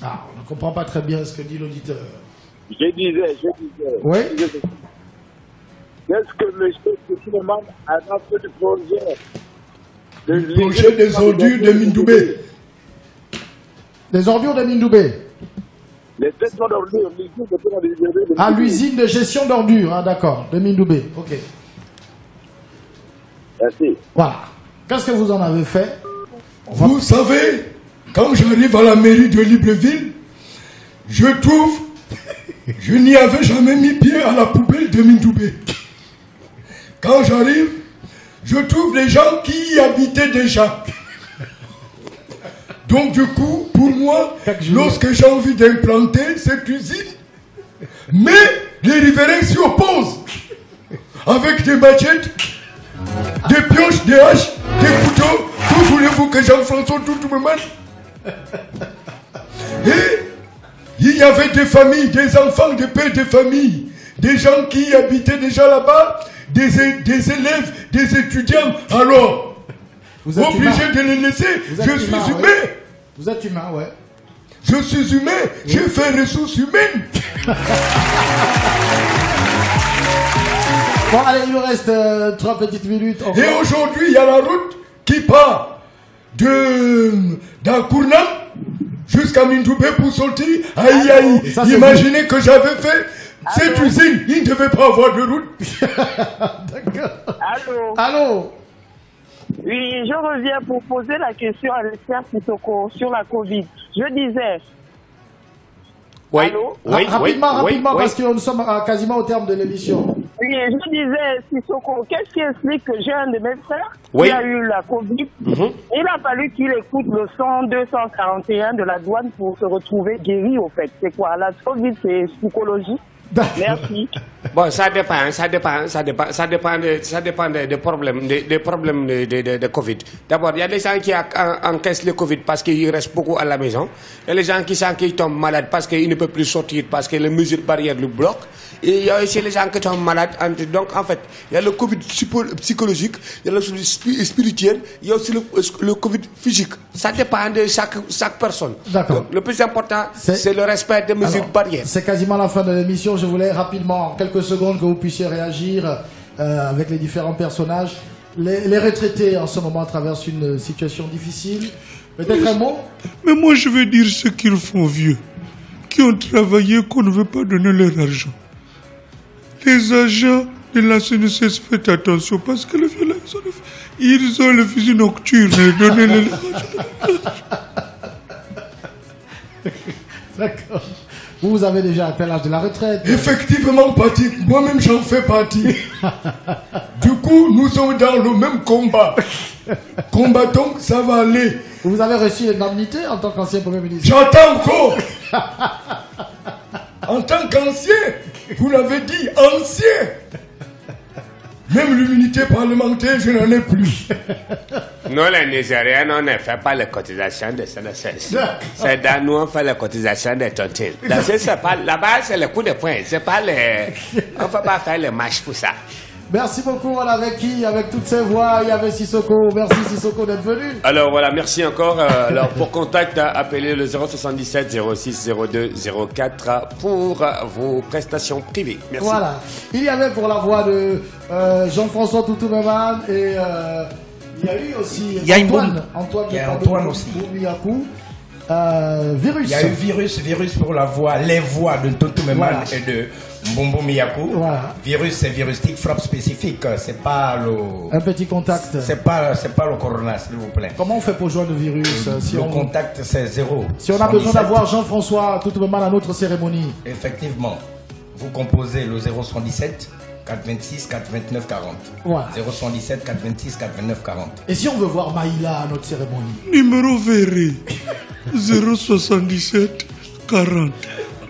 Ah, on ne comprend pas très bien ce que dit l'auditeur. Je disais. Oui. Qu'est-ce que M. Kouchouman a fait du projet? Le projet des ordures de Mindoubé. Des ordures de Mindoubé. Les questions d'ordures, Ah, l'usine de gestion d'ordures, ah d'accord, de Mindoubé, ok. Merci. Voilà. Qu'est-ce que vous en avez fait? Vous savez, quand j'arrive à la mairie de Libreville, je trouve, je n'y avais jamais mis pied à la poubelle de Mindoubé. Quand j'arrive, je trouve les gens qui y habitaient déjà. Donc du coup, pour moi, lorsque j'ai envie d'implanter cette usine, mais les riverains s'y opposent. Avec des machettes, des pioches, des haches, des couteaux, que voulez-vous que Jean-François tout me mette? Et il y avait des familles, des enfants, des pères de famille, des gens qui habitaient déjà là-bas, des élèves, des étudiants. Alors, obligé de les laisser. Je suis humain. Ouais. Vous êtes humain, ouais. Je suis humain. Oui. J'ai fait ressources humaines. Bon, allez, il nous reste 3 petites minutes. Encore. Et aujourd'hui, il y a la route qui part d'Akourna jusqu'à Mindoubé pour sortir à Iaï. Imaginez que j'avais fait cette usine. Il ne devait pas avoir de route. D'accord. Allô? Allô? Oui, je reviens pour poser la question à l'expert Sissoko sur la Covid. Je disais... Oui, allô? Rapidement, parce que nous sommes quasiment au terme de l'émission. Oui, je disais, Sissoko, qu'est-ce qui explique que j'ai un de mes frères qui a eu la Covid? Il a fallu qu'il écoute le 241 de la douane pour se retrouver guéri, au fait. C'est quoi? La Covid, c'est psychologie? Merci. Bon, ça dépend des problèmes, des problèmes de Covid. D'abord, il y a des gens qui encaissent le Covid parce qu'ils restent beaucoup à la maison. Il y a les gens qui sentent qu'ils tombent malades parce qu'ils ne peuvent plus sortir parce que les mesures barrières le bloquent. Et il y a aussi les gens qui tombent malades. Donc, en fait, il y a le Covid psychologique, il y a le Covid spirituel, il y a aussi le Covid physique. Ça dépend de chaque personne. D'accord. Le plus important, c'est le respect des mesures barrières. C'est quasiment la fin de l'émission. Je voulais rapidement, en quelques secondes, que vous puissiez réagir avec les différents personnages. Les retraités, en ce moment, traversent une situation difficile. Peut-être un mot? Mais moi, je veux dire ceux qui le font vieux, qui ont travaillé, qu'on ne veut pas donner leur argent. Les agents de la CNCS, faites attention, parce que les vieux, ils ont le fusil nocturne. Donnez-les D'accord. Vous avez déjà atteint l'âge de la retraite. Effectivement, Patrick. Moi-même, j'en fais partie. Du coup, nous sommes dans le même combat. Combattons, ça va aller. Vous avez reçu l'indemnité en tant qu'ancien Premier ministre? J'attends encore. En tant qu'ancien, vous l'avez dit, ancien. Même l'immunité parlementaire, je n'en ai plus. Nous, les Nigériens, on ne fait pas les cotisations de CNSS. C'est dans nous, on fait les cotisations des tontines. Là-bas, c'est le coup de poing. C'est pas les... On ne peut pas faire les matchs pour ça. Merci beaucoup, on avait qui? Avec toutes ces voix, il y avait Sissoko. Merci Sissoko d'être venu. Alors voilà, merci encore. Alors pour contact, appelez le 077 06 02 04 pour vos prestations privées. Merci. Voilà. Il y avait pour la voix de Jean-François Toutoumeman et il y a eu aussi Antoine aussi. Boumiakou. Virus. Il y a eu virus pour la voix, les voix de Toutoumeman et de Mbombo Miyakou. Voilà. Virus, c'est virustique, frappe spécifique. C'est pas le. Un petit contact. C'est pas le corona, s'il vous plaît. Comment on fait pour joindre le virus Le contact, c'est 0. Si on a besoin d'avoir Jean-François Toutoumeman à notre cérémonie. Effectivement. Vous composez le 077 426 429 40. Voilà. 077 426 429 40. Et si on veut voir Maïla à notre cérémonie? Numéro verré 077 40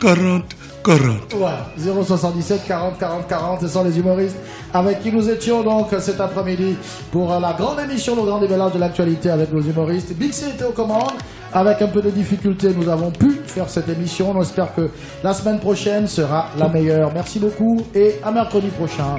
40 40. Voilà, 077 40 40 40, ce sont les humoristes avec qui nous étions donc cet après-midi pour la grande émission, le grand débat de l'actualité avec nos humoristes. Big C était aux commandes. Avec un peu de difficulté, nous avons pu faire cette émission. On espère que la semaine prochaine sera la meilleure. Merci beaucoup et à mercredi prochain.